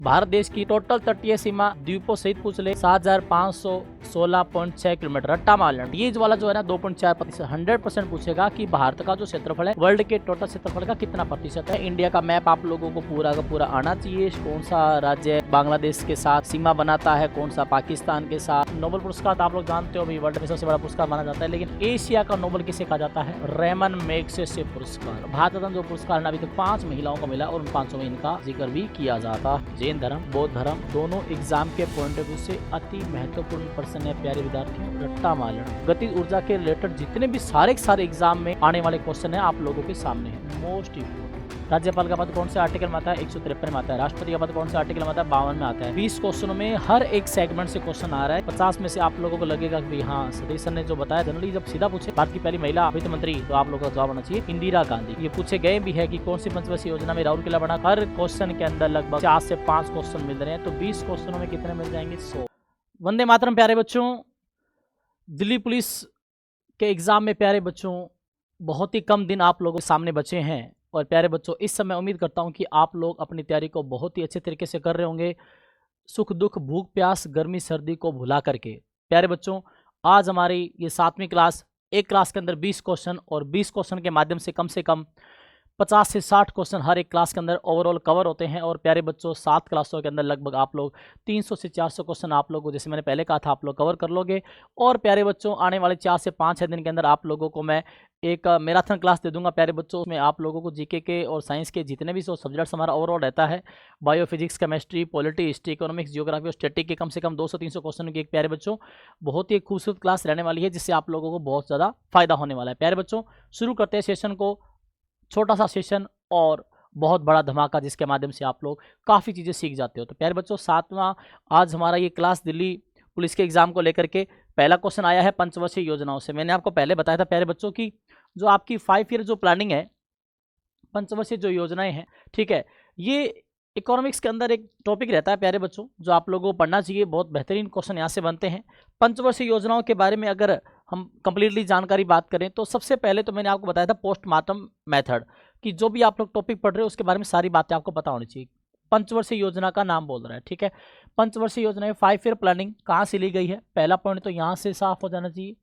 भारत देश की टोटल तटीय सीमा द्वीपों सहित पूछ ले 7516.6 किलोमीटर। रट्टा मार लेना, ये वाला जो है ना 2.4%। 100% पूछेगा कि भारत का जो क्षेत्रफल है वर्ल्ड के टोटल क्षेत्रफल का कितना प्रतिशत है। इंडिया का मैप आप लोगों को पूरा का पूरा आना चाहिए। कौन सा राज्य बांग्लादेश के साथ सीमा बनाता है, कौन सा पाकिस्तान के साथ। नोबेल पुरस्कार तो आप लोग जानते हो, वर्ल्ड में सबसे बड़ा पुरस्कार माना जाता है, लेकिन एशिया का नोबेल किसे कहा जाता है? रेमन मैग्सेसे पुरस्कार। भारत रत्न जो पुरस्कार अभी तक 5 महिलाओं को मिला और उन 5 में इनका जिक्र भी किया जाता। जैन धर्म, बौद्ध धर्म दोनों एग्जाम के पॉइंट ऑफ व्यू से अति महत्वपूर्ण प्रश्न है प्यारे विद्यार्थियों। रट्टा मारना, गतिज ऊर्जा के रिलेटेड जितने भी सारे एग्जाम में आने वाले क्वेश्चन है आप लोगों के सामने है। Most important. राज्यपाल का पद कौन से आर्टिकल में आता है? 153 में आता है। राष्ट्रपति का पद कौन से आर्टिकल में आता है? 52 में आता है। 20 क्वेश्चनों में हर एक सेगमेंट से क्वेश्चन आ रहा है। 50 में से आप लोगों को लगेगा कि हाँ सतीश सर ने जो बताया, जनरली जब सीधा पूछे भारत की पहली महिला वित्त मंत्री, तो आप लोगों का जवाब होना चाहिए इंदिरा गांधी। ये पूछे गए भी है कि कौन सी पंचवर्षीय योजना में राउरकेला बना। हर क्वेश्चन के अंदर लगभग 4 से 5 क्वेश्चन मिल रहे हैं, तो 20 क्वेश्चनों में कितने मिल जाएंगे? 100। वंदे मातरम प्यारे बच्चों। दिल्ली पुलिस के एग्जाम में प्यारे बच्चों बहुत ही कम दिन आप लोगों के सामने बचे हैं। और प्यारे बच्चों इस समय उम्मीद करता हूं कि आप लोग अपनी तैयारी को बहुत ही अच्छे तरीके से कर रहे होंगे, सुख दुख भूख प्यास गर्मी सर्दी को भुला करके। प्यारे बच्चों आज हमारी ये 7वीं क्लास, एक क्लास के अंदर 20 क्वेश्चन और 20 क्वेश्चन के माध्यम से कम 50 से 60 क्वेश्चन हर एक क्लास के अंदर ओवरऑल कवर होते हैं। और प्यारे बच्चों 7 क्लासों के अंदर लगभग आप लोग 300 से 400 क्वेश्चन आप लोगों को, जैसे मैंने पहले कहा था, आप लोग कवर कर लोगे। और प्यारे बच्चों आने वाले 4 से 5 दिन के अंदर आप लोगों को मैं एक मैराथन क्लास दे दूंगा प्यारे बच्चों। उसमें आप लोगों को जीके के और साइंस के जितने भी सब्जेक्ट्स हमारा ओवरऑल रहता है, bio physics chemistry polity history economics geography और स्टैटिक के कम से कम 200-300 क्वेश्चन की एक प्यारे बच्चों बहुत ही खूबसूरत क्लास रहने वाली है, जिससे आप लोगों को बहुत ज़्यादा फायदा होने वाला है। प्यारे बच्चों शुरू करते हैं सेशन को। छोटा सा सेशन और बहुत बड़ा धमाका, जिसके माध्यम से आप लोग काफ़ी चीज़ें सीख जाते हो। तो प्यारे बच्चों 7वां आज हमारा ये क्लास दिल्ली पुलिस के एग्जाम को लेकर के। पहला क्वेश्चन आया है पंचवर्षीय योजनाओं से। मैंने आपको पहले बताया था प्यारे बच्चों की जो आपकी 5 ईयर जो प्लानिंग है, पंचवर्षीय जो योजनाएं हैं, ठीक है, ये इकोनॉमिक्स के अंदर एक टॉपिक रहता है प्यारे बच्चों जो आप लोगों को पढ़ना चाहिए। बहुत बेहतरीन क्वेश्चन यहाँ से बनते हैं। पंचवर्षीय योजनाओं के बारे में अगर हम कंप्लीटली जानकारी बात करें तो सबसे पहले तो मैंने आपको बताया था पोस्टमार्टम मेथड, कि जो भी आप लोग टॉपिक पढ़ रहे हो उसके बारे में सारी बातें आपको पता होनी चाहिए। पंचवर्षीय योजना का नाम बोल रहा है, ठीक है। पंचवर्षीय योजना में 5 ईयर प्लानिंग कहाँ से ली गई है? पहला पॉइंट तो यहाँ से साफ हो जाना चाहिए,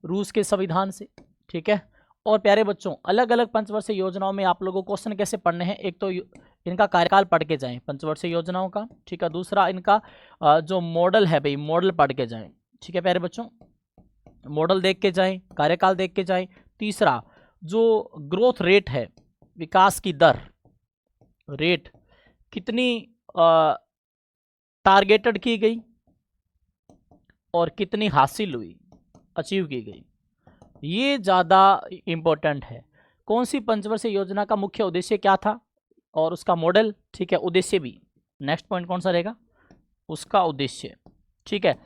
रूस के संविधान से, ठीक है। और प्यारे बच्चों अलग अलग पंचवर्षीय योजनाओं में आप लोगों को क्वेश्चन कैसे पढ़ने हैं? एक तो इनका कार्यकाल पढ़ के जाएं पंचवर्षीय योजनाओं का, ठीक है। दूसरा इनका जो मॉडल है भाई, मॉडल पढ़ के जाएं, ठीक है प्यारे बच्चों, मॉडल देख के जाएं, कार्यकाल देख के जाएं। तीसरा जो ग्रोथ रेट है, विकास की दर रेट कितनी टारगेटेड की गई और कितनी हासिल हुई, अचीव की गई, ये ज़्यादा इम्पोर्टेंट है। कौन सी पंचवर्षीय योजना का मुख्य उद्देश्य क्या था और उसका मॉडल, ठीक है, उद्देश्य भी। नेक्स्ट पॉइंट कौन सा रहेगा? उसका उद्देश्य, ठीक है।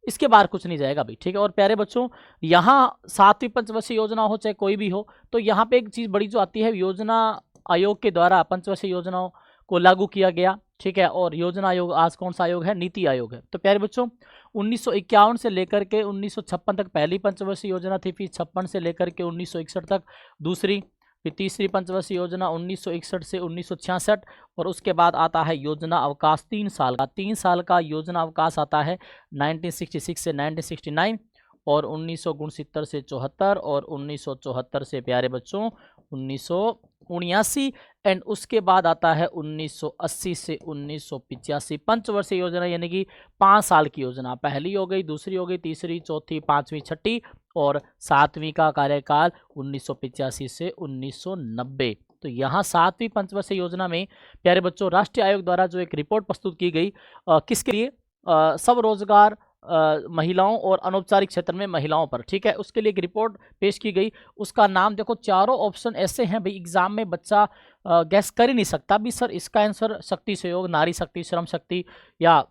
इसके बाहर कुछ नहीं जाएगा भाई, ठीक है। और प्यारे बच्चों यहाँ 7वीं पंचवर्षीय योजना हो चाहे कोई भी हो, तो यहाँ पे एक चीज़ बड़ी जो आती है, योजना आयोग के द्वारा पंचवर्षीय योजनाओं को लागू किया गया, ठीक है। और योजना आयोग आज कौन सा आयोग है? नीति आयोग है। तो प्यारे बच्चों 1951 से लेकर के 1956 तक पहली पंचवर्षीय योजना थी, फिर 56 से लेकर के 1961 तक दूसरी, फिर तीसरी पंचवर्षीय योजना 1961 से 1966, और उसके बाद आता है योजना अवकाश 3 साल का। 3 साल का योजना अवकाश आता है 1966 से 1969, और 1969 से 74, और 1974 से प्यारे बच्चों 1979, एंड उसके बाद आता है 1980 से 1985। पंचवर्षीय योजना यानी कि 5 साल की योजना, पहली हो गई, दूसरी हो गई, तीसरी, चौथी, 5वीं, 6ठी और 7वीं का कार्यकाल 1985 से 1990। तो यहाँ 7वीं पंचवर्षीय योजना में प्यारे बच्चों राष्ट्रीय आयोग द्वारा जो एक रिपोर्ट प्रस्तुत की गई, किसके लिए? सब रोजगार महिलाओं और अनौपचारिक क्षेत्र में महिलाओं पर, ठीक है, उसके लिए एक रिपोर्ट पेश की गई। उसका नाम देखो, चारों ऑप्शन ऐसे हैं भाई, एग्जाम में बच्चा गैस कर ही नहीं सकता भी सर इसका आंसर शक्ति सहयोग, नारी शक्ति, श्रम शक्ति या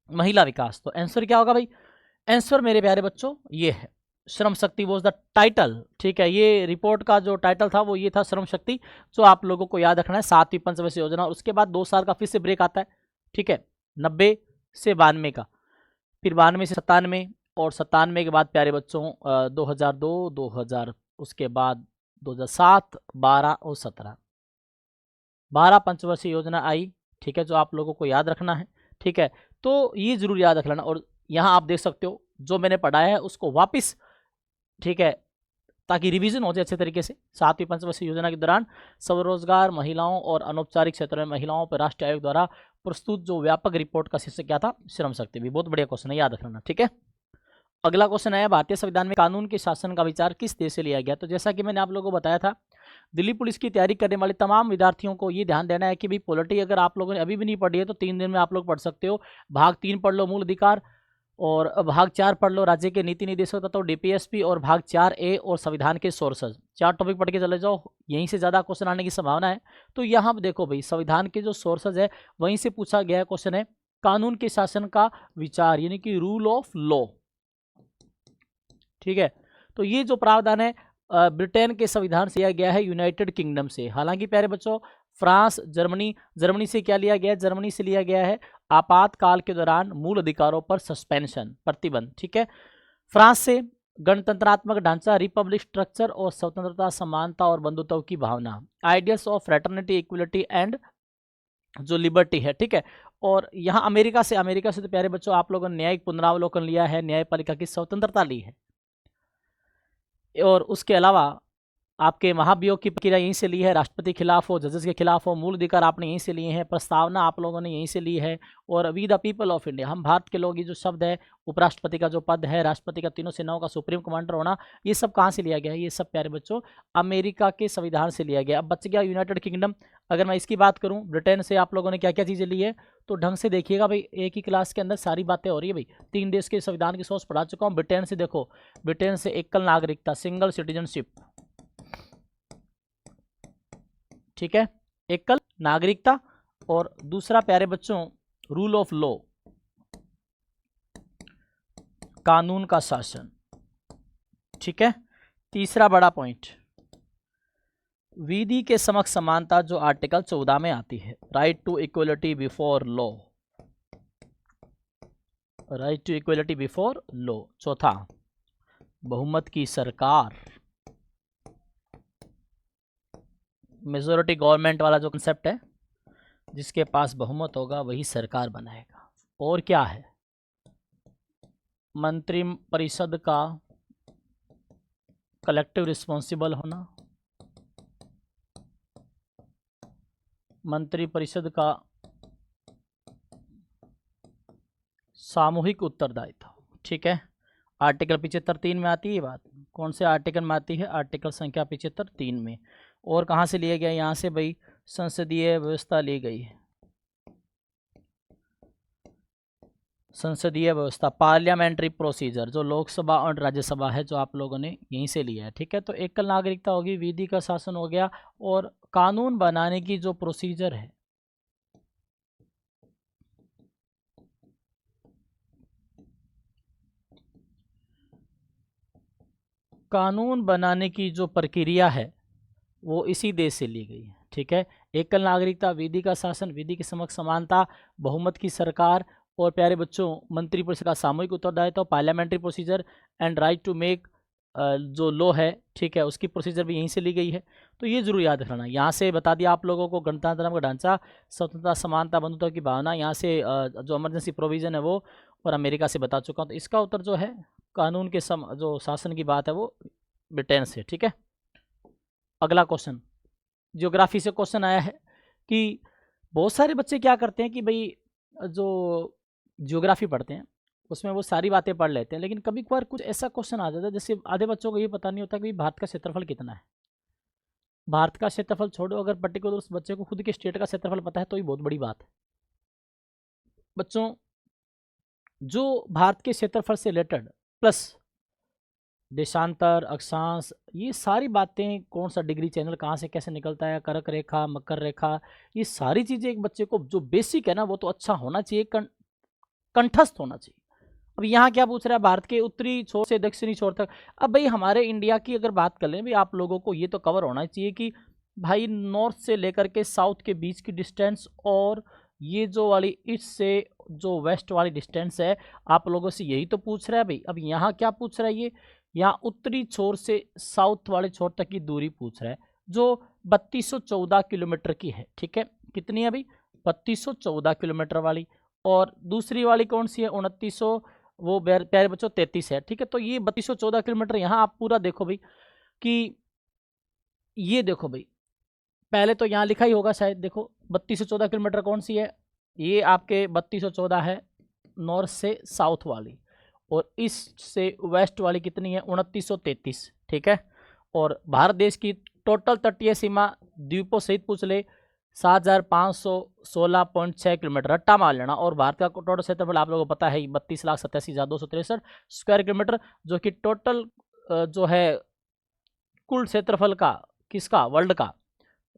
महिला विकास। तो आंसर क्या होगा भाई? आंसर मेरे प्यारे बच्चों ये है Shram Shakti was the title, ठीक है। ये रिपोर्ट का जो टाइटल था वो ये था श्रम शक्ति, जो आप लोगों को याद रखना है 7वीं पंचवर्षीय योजना। और उसके बाद 2 साल का फिर से ब्रेक आता है, ठीक है, 90 से 92 का, फिर 92 से 97, और 97 के बाद प्यारे बच्चों 2002, 2000, उसके बाद 2007, 12 और 17, 12 पंचवर्षीय योजना आई, ठीक है, जो आप लोगों को याद रखना है। ठीक है, तो ये जरूर याद रख लेना। और यहाँ आप देख सकते हो जो मैंने पढ़ाया है उसको वापस, ठीक है, ताकि रिवीजन हो जाए अच्छे तरीके से। 7वीं पंचवर्षीय योजना के दौरान स्वरोजगार, महिलाओं और अनौपचारिक क्षेत्र में महिलाओं पर राष्ट्रीय आयोग द्वारा प्रस्तुत जो व्यापक रिपोर्ट का शीर्षक क्या था, श्रम शक्ति। भी बहुत बढ़िया क्वेश्चन है, याद रखना। ठीक है, अगला क्वेश्चन है, भारतीय संविधान में कानून के शासन का विचार किस देश से लिया गया? तो जैसा कि मैंने आप लोगों को बताया था, दिल्ली पुलिस की तैयारी करने वाले तमाम विद्यार्थियों को ये ध्यान देना है कि भाई पॉलिटी अगर आप लोगों ने अभी भी नहीं पढ़ी है तो 3 दिन में आप लोग पढ़ सकते हो। भाग 3 पढ़ लो, मूल अधिकार, और भाग 4 पढ़ लो, राज्य के नीति निर्देशक तत्व, डीपीएसपी, और भाग 4A और संविधान के सोर्सेज। 4 टॉपिक पढ़ के चले जाओ, यहीं से ज़्यादा क्वेश्चन आने की संभावना है। तो यहाँ देखो भाई, संविधान के जो सोर्सेज है वहीं से पूछा गया है क्वेश्चन है, कानून के शासन का विचार यानी कि रूल ऑफ लॉ। ठीक है, तो ये जो प्रावधान है ब्रिटेन के संविधान से लिया गया है, यूनाइटेड किंगडम से। हालांकि प्यारे बच्चों, फ्रांस, जर्मनी से क्या लिया गया है? जर्मनी से लिया गया है आपातकाल के दौरान मूल अधिकारों पर सस्पेंशन, प्रतिबंध। ठीक है, फ्रांस से गणतंत्रात्मक ढांचा, रिपब्लिक स्ट्रक्चर और स्वतंत्रता, समानता और बंधुत्व की भावना, ideals of fraternity, equality and जो लिबर्टी है। ठीक है, और यहाँ अमेरिका से तो प्यारे बच्चों आप लोगों ने न्यायिक पुनरावलोकन लिया है, न्यायपालिका की स्वतंत्रता ली है, और उसके अलावा आपके महाभियोग की प्रक्रिया यहीं से ली है, राष्ट्रपति खिलाफ हो, जजेस के खिलाफ हो, मूल अधिकार आपने यहीं से लिए हैं, प्रस्तावना आप लोगों ने यहीं से ली है, और we the people of India, हम भारत के लोग, ये जो शब्द है, उपराष्ट्रपति का जो पद है, राष्ट्रपति का तीनों सेनाओं का सुप्रीम कमांडर होना, ये सब कहाँ से लिया गया है? ये सब प्यारे बच्चों अमेरिका के संविधान से लिया गया। अब बच गया यूनाइटेड किंगडम। अगर मैं इसकी बात करूँ, ब्रिटेन से आप लोगों ने क्या क्या चीज़ें ली है, तो ढंग से देखिएगा भाई, एक ही क्लास के अंदर सारी बातें हो रही है भाई। 3 देश के संविधान की सोच पढ़ा चुका हूँ। ब्रिटेन से देखो, ब्रिटेन से एकल नागरिकता, सिंगल सिटीजनशिप। ठीक है, एकल नागरिकता, और दूसरा प्यारे बच्चों रूल ऑफ लॉ, कानून का शासन। ठीक है, तीसरा बड़ा पॉइंट, विधि के समक्ष समानता, जो आर्टिकल 14 में आती है, right to equality before law, right to equality before law. चौथा, बहुमत की सरकार, मेजोरिटी गवर्नमेंट वाला जो कंसेप्ट है, जिसके पास बहुमत होगा वही सरकार बनाएगा। और क्या है? मंत्री परिषद का कलेक्टिव रिस्पॉन्सिबल होना, मंत्री परिषद का सामूहिक उत्तरदायित्व। ठीक है, आर्टिकल 75(3) में आती है ये बात। कौन से आर्टिकल में आती है? आर्टिकल संख्या 75(3) में। और कहाँ से लिया गया? यहाँ से भाई संसदीय व्यवस्था ली गई है, संसदीय व्यवस्था, पार्लियामेंट्री प्रोसीजर, जो लोकसभा और राज्यसभा है, जो आप लोगों ने यहीं से लिया है। ठीक है, तो एकल नागरिकता होगी, विधि का शासन हो गया, और कानून बनाने की जो प्रोसीजर है, कानून बनाने की जो प्रक्रिया है वो इसी देश से ली गई है। ठीक है, एकल नागरिकता, विधि का शासन, विधि के समक्ष समानता, बहुमत की सरकार, और प्यारे बच्चों मंत्रिपरिषद का सामूहिक उत्तरदायित्व, parliamentary procedure and right to make जो लॉ है, ठीक है, उसकी प्रोसीजर भी यहीं से ली गई है। तो ये जरूर याद रखना। यहाँ से बता दिया आप लोगों को गणतंत्र का ढांचा, स्वतंत्रता, समानता, बंधुत्व की भावना, यहाँ से जो इमरजेंसी प्रोविजन है वो, और अमेरिका से बता चुका हूँ। तो इसका उत्तर जो है, कानून के जो शासन की बात है वो ब्रिटेन से। ठीक है, अगला क्वेश्चन ज्योग्राफी से क्वेश्चन आया है कि बहुत सारे बच्चे क्या करते हैं कि भाई जो ज्योग्राफी पढ़ते हैं उसमें वो सारी बातें पढ़ लेते हैं, लेकिन कभी कभार कुछ ऐसा क्वेश्चन आ जाता है, जैसे आधे बच्चों को ये पता नहीं होता कि भारत का क्षेत्रफल कितना है। भारत का क्षेत्रफल छोड़ो, अगर पर्टिकुलर उस बच्चे को खुद के स्टेट का क्षेत्रफल पता है तो ही बहुत बड़ी बात है। बच्चों, जो भारत के क्षेत्रफल से रिलेटेड प्लस देशांतर, अक्षांश, ये सारी बातें, कौन सा डिग्री चैनल कहाँ से कैसे निकलता है, कर्क रेखा, मकर रेखा, ये सारी चीज़ें एक बच्चे को जो बेसिक है ना वो तो अच्छा होना चाहिए, कंठस्थ होना चाहिए। अब यहाँ क्या पूछ रहा है? भारत के उत्तरी छोर से दक्षिणी छोर तक। अब भाई हमारे इंडिया की अगर बात कर लें भाई, आप लोगों को ये तो कवर होना चाहिए कि भाई नॉर्थ से लेकर के साउथ के बीच की डिस्टेंस, और ये जो वाली ईस्ट से जो वेस्ट वाली डिस्टेंस है, आप लोगों से यही तो पूछ रहा है भाई। अब यहाँ क्या पूछ रहा है? ये यहाँ उत्तरी छोर से साउथ वाले छोर तक की दूरी पूछ रहा है, जो 3214 किलोमीटर की है। ठीक है, कितनी है भाई? 3214 किलोमीटर वाली, और दूसरी वाली कौन सी है 2900, वो प्यारे बच्चों 33 है। ठीक है, तो ये 3214 किलोमीटर यहाँ आप पूरा देखो भाई कि ये देखो भाई, पहले तो यहाँ लिखा ही होगा शायद, देखो 3214 किलोमीटर कौन सी है, ये आपके 3214 है नॉर्थ से साउथ वाली, और ईस्ट से वेस्ट वाली कितनी है 2933। ठीक है, और भारत देश की टोटल तटीय सीमा द्वीपों सहित पूछ ले 7516.6 किलोमीटर, रट्टा मार लेना। और भारत का टोटल क्षेत्रफल आप लोगों को पता है 32,87,263 स्क्वायर किलोमीटर, जो कि टोटल जो है कुल क्षेत्रफल का, किसका,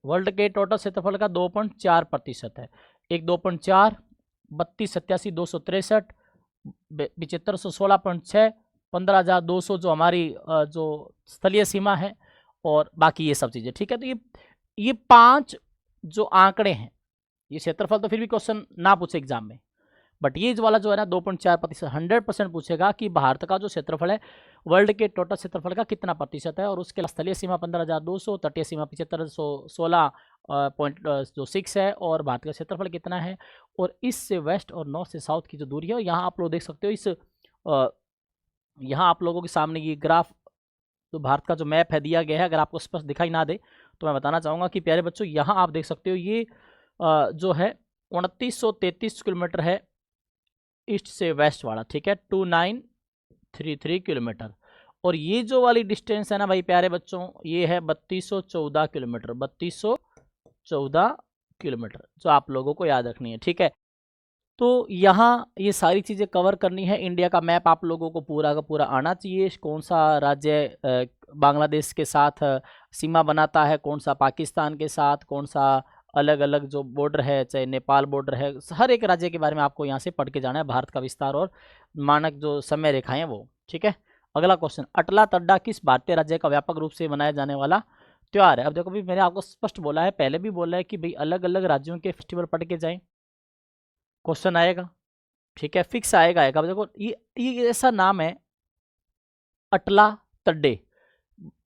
वर्ल्ड के टोटल क्षेत्रफल का 2.4% है। एक 2.4, 32,87,263, 7516.6, 15,200 जो हमारी जो स्थलीय सीमा है, और बाकी ये सब चीज़ें। ठीक है, तो ये 5 जो आंकड़े हैं, ये क्षेत्रफल तो फिर भी क्वेश्चन ना पूछे एग्जाम में, बट ये वाला जो है ना 2.4%, 100% पूछेगा कि भारत का जो क्षेत्रफल है वर्ल्ड के टोटल क्षेत्रफल का कितना प्रतिशत है, और उसके स्थलीय सीमा 15,200, तटीय सीमा 7516.6 है, और भारत का क्षेत्रफल कितना है, और ईस्ट से वेस्ट और नॉर्थ से साउथ की जो दूरी है। यहाँ आप लोग देख सकते हो इस यहाँ आप लोगों के सामने ये ग्राफ, तो भारत का जो मैप है दिया गया है, अगर आपको स्पष्ट दिखाई ना दे तो मैं बताना चाहूँगा कि प्यारे बच्चों यहाँ आप देख सकते हो ये जो है 2933 किलोमीटर है ईस्ट से वेस्ट वाला। ठीक है, 2933 किलोमीटर, और ये जो वाली डिस्टेंस है ना भाई प्यारे बच्चों, ये है 3214 किलोमीटर, 3214 किलोमीटर, जो आप लोगों को याद रखनी है। ठीक है, तो यहाँ ये सारी चीज़ें कवर करनी है। इंडिया का मैप आप लोगों को पूरा का पूरा आना चाहिए, कौन सा राज्य बांग्लादेश के साथ सीमा बनाता है, कौन सा पाकिस्तान के साथ, कौन सा अलग अलग जो बॉर्डर है, चाहे नेपाल बॉर्डर है, हर एक राज्य के बारे में आपको यहाँ से पढ़ के जाना है, भारत का विस्तार और मानक जो समय रेखाएं वो। ठीक है, अगला क्वेश्चन, अटला तड्डा किस भारतीय राज्य का व्यापक रूप से मनाया जाने वाला त्यौहार है? अब देखो भाई, मैंने आपको स्पष्ट बोला है, पहले भी बोला है कि भाई अलग अलग राज्यों के फेस्टिवल पढ़ के जाएं, क्वेश्चन आएगा। ठीक है, फिक्स आएगा। अब देखो ये ऐसा नाम है अटला तड्डे,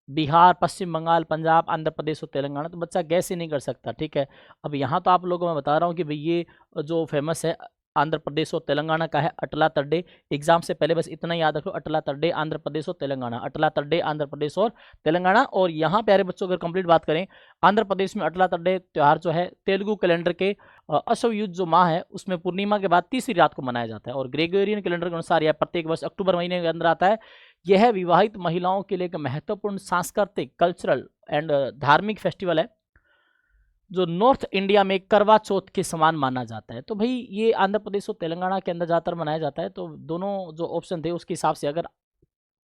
बिहार, पश्चिम बंगाल, पंजाब, आंध्र प्रदेश और तेलंगाना, तो बच्चा गैस ही नहीं कर सकता। ठीक है, अब यहाँ तो आप लोगों को मैं बता रहा हूँ कि भाई ये जो फेमस है आंध्र प्रदेश और तेलंगाना का है अटला तड्डे। एग्जाम से पहले बस इतना याद रखो, अटला तड्डे आंध्र प्रदेश और तेलंगाना, अटला तड्डे आंध्र प्रदेश और तेलंगाना। और यहाँ प्यारे बच्चों अगर कंप्लीट बात करें, आंध्र प्रदेश में अटला तड्डे त्यौहार जो है तेलुगु कैलेंडर के अश्व युज जो माह है उसमें पूर्णिमा के बाद तीसरी रात को मनाया जाता है, और ग्रेगोरियन कैलेंडर के अनुसार यह प्रत्येक वर्ष अक्टूबर महीने के अंदर आता है। यह विवाहित महिलाओं के लिए एक महत्वपूर्ण सांस्कृतिक, कल्चरल एंड धार्मिक फेस्टिवल है, जो नॉर्थ इंडिया में करवा चौथ के समान माना जाता है। तो भाई ये आंध्र प्रदेश और तेलंगाना के अंदर ज़्यादातर मनाया जाता है। तो दोनों जो ऑप्शन थे उसके हिसाब से अगर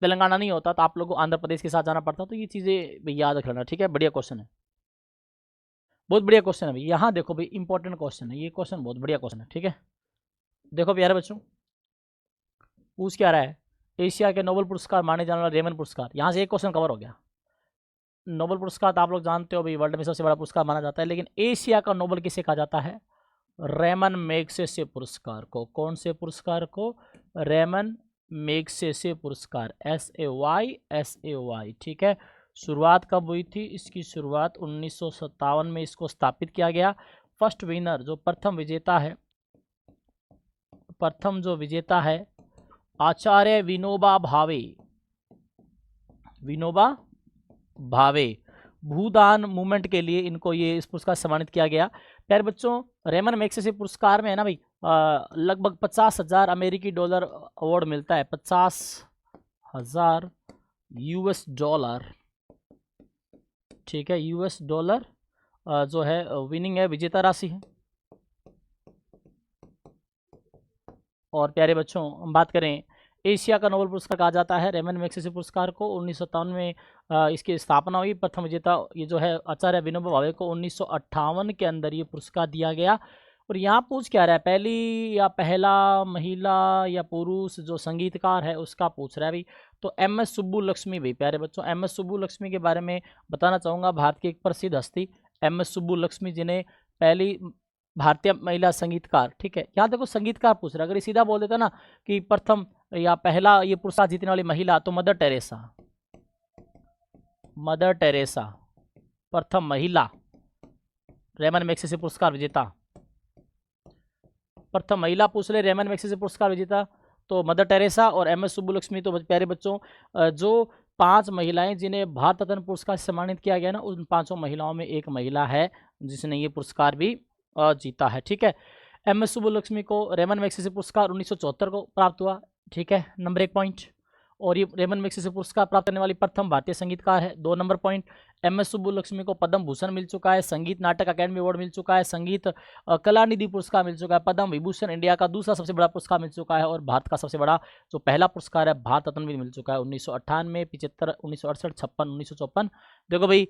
तेलंगाना नहीं होता तो आप लोगों को आंध्र प्रदेश के साथ जाना पड़ता। तो ये चीज़ें याद रख लेना। ठीक है, बढ़िया क्वेश्चन है, बहुत बढ़िया क्वेश्चन है भाई। यहाँ देखो भाई, इंपॉर्टेंट क्वेश्चन है ये, क्वेश्चन बहुत बढ़िया क्वेश्चन है। ठीक है, देखो प्यारे बच्चों, पूछ क्या रहा है, एशिया के नोबेल पुरस्कार माने जाने वाला रेमन पुरस्कार, यहाँ से एक क्वेश्चन कवर हो गया। नोबेल पुरस्कार तो आप लोग जानते हो भाई, वर्ल्ड में सबसे बड़ा पुरस्कार माना जाता है, लेकिन एशिया का नोबेल किसे कहा जाता है? रेमन मैग्सेसे पुरस्कार को। कौन से पुरस्कार को? रेमन मैग्सेसे पुरस्कार, SAY। ठीक है, शुरुआत कब हुई थी इसकी? शुरुआत 1957 में इसको स्थापित किया गया। फर्स्ट विनर जो प्रथम विजेता है, प्रथम जो विजेता है आचार्य विनोबा भावे। विनोबा भावे भूदान मूवमेंट के लिए इनको ये इस पुरस्कार सम्मानित किया गया। प्यारे बच्चों, रेमन मैग्सेसे पुरस्कार में है ना भाई लगभग 50,000 अमेरिकी डॉलर अवार्ड मिलता है, 50,000 US डॉलर। ठीक है, US डॉलर जो है विनिंग है, विजेता राशि है। और प्यारे बच्चों, हम बात करें एशिया का नोबेल पुरस्कार कहा जाता है रेमन मैग्सेसे पुरस्कार को। 1957 में इसकी स्थापना हुई। प्रथम विजेता ये जो है आचार्य विनोबा भावे को 1958 के अंदर ये पुरस्कार दिया गया। और यहाँ पूछ क्या रहा है, पहली या पहला महिला या पुरुष जो संगीतकार है उसका पूछ रहा है भाई। तो MS सुब्बुलक्ष्मी भाई। प्यारे बच्चों, MS सुब्बुलक्ष्मी के बारे में बताना चाहूँगा। भारत की एक प्रसिद्ध हस्ती MS सुब्बुलक्ष्मी, जिन्हें पहली भारतीय महिला संगीतकार। ठीक है, यहाँ देखो संगीतकार पूछ रहा है, अगर ये सीधा बोल देता ना कि प्रथम या पहला ये पुरस्कार जीतने वाली महिला, तो मदर टेरेसा। मदर टेरेसा प्रथम महिला रेमन मैग्सेसे पुरस्कार विजेता। प्रथम महिला पूछ ले, रेमन मैग्सेसे पुरस्कार विजेता तो मदर टेरेसा और एम एस सुब्बुलक्ष्मी। तो प्यारे बच्चों जो 5 महिलाएं जिन्हें भारत रत्न पुरस्कार से सम्मानित किया गया ना, उन 5 महिलाओं में एक महिला है जिसने ये पुरस्कार भी जीता है। ठीक है, एम एस सुब्बुलक्ष्मी को रेमन मैग्सेसे पुरस्कार 1974 को प्राप्त हुआ। ठीक है, नंबर 1 पॉइंट। और ये रेमन मैग्सेसे पुरस्कार प्राप्त करने वाली प्रथम भारतीय संगीतकार है, 2 number point. M S Subbulakshmi को पद्म भूषण मिल चुका है, संगीत नाटक अकेडमी अवार्ड मिल चुका है, संगीत कलानिधि पुरस्कार मिल चुका है, पद्म विभूषण इंडिया का दूसरा सबसे बड़ा पुरस्कार मिल चुका है, और भारत का सबसे बड़ा जो पहला पुरस्कार है भारत रत्न भी मिल चुका है 1998, 75, 1968, 56, 1954। देखो भाई,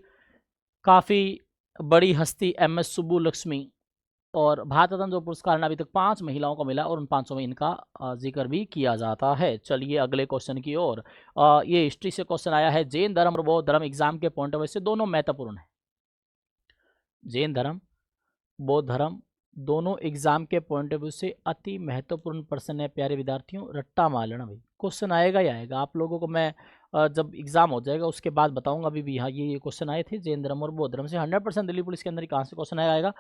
काफ़ी बड़ी हस्ती एम एस सुब्बुलक्ष्मी। और भारत रत्न जो पुरस्कार है अभी तक 5 महिलाओं को मिला और उन 5 में इनका जिक्र भी किया जाता है। चलिए अगले क्वेश्चन की ओर। ये हिस्ट्री से क्वेश्चन आया है। जैन धर्म और बौद्ध धर्म एग्जाम के पॉइंट ऑफ व्यू से दोनों महत्वपूर्ण है। जैन धर्म, बौद्ध धर्म दोनों एग्जाम के पॉइंट ऑफ व्यू से अति महत्वपूर्ण प्रश्न है प्यारे विद्यार्थियों। रट्टा मार लेना भाई, क्वेश्चन आएगा ही आएगा। आप लोगों को मैं जब एग्जाम हो जाएगा उसके बाद बताऊंगा। अभी भी हाँ ये क्वेश्चन आए थे जैन धर्म और बौद्ध धर्म से 100% दिल्ली पुलिस के अंदर कहाँ से क्वेश्चन आएगा।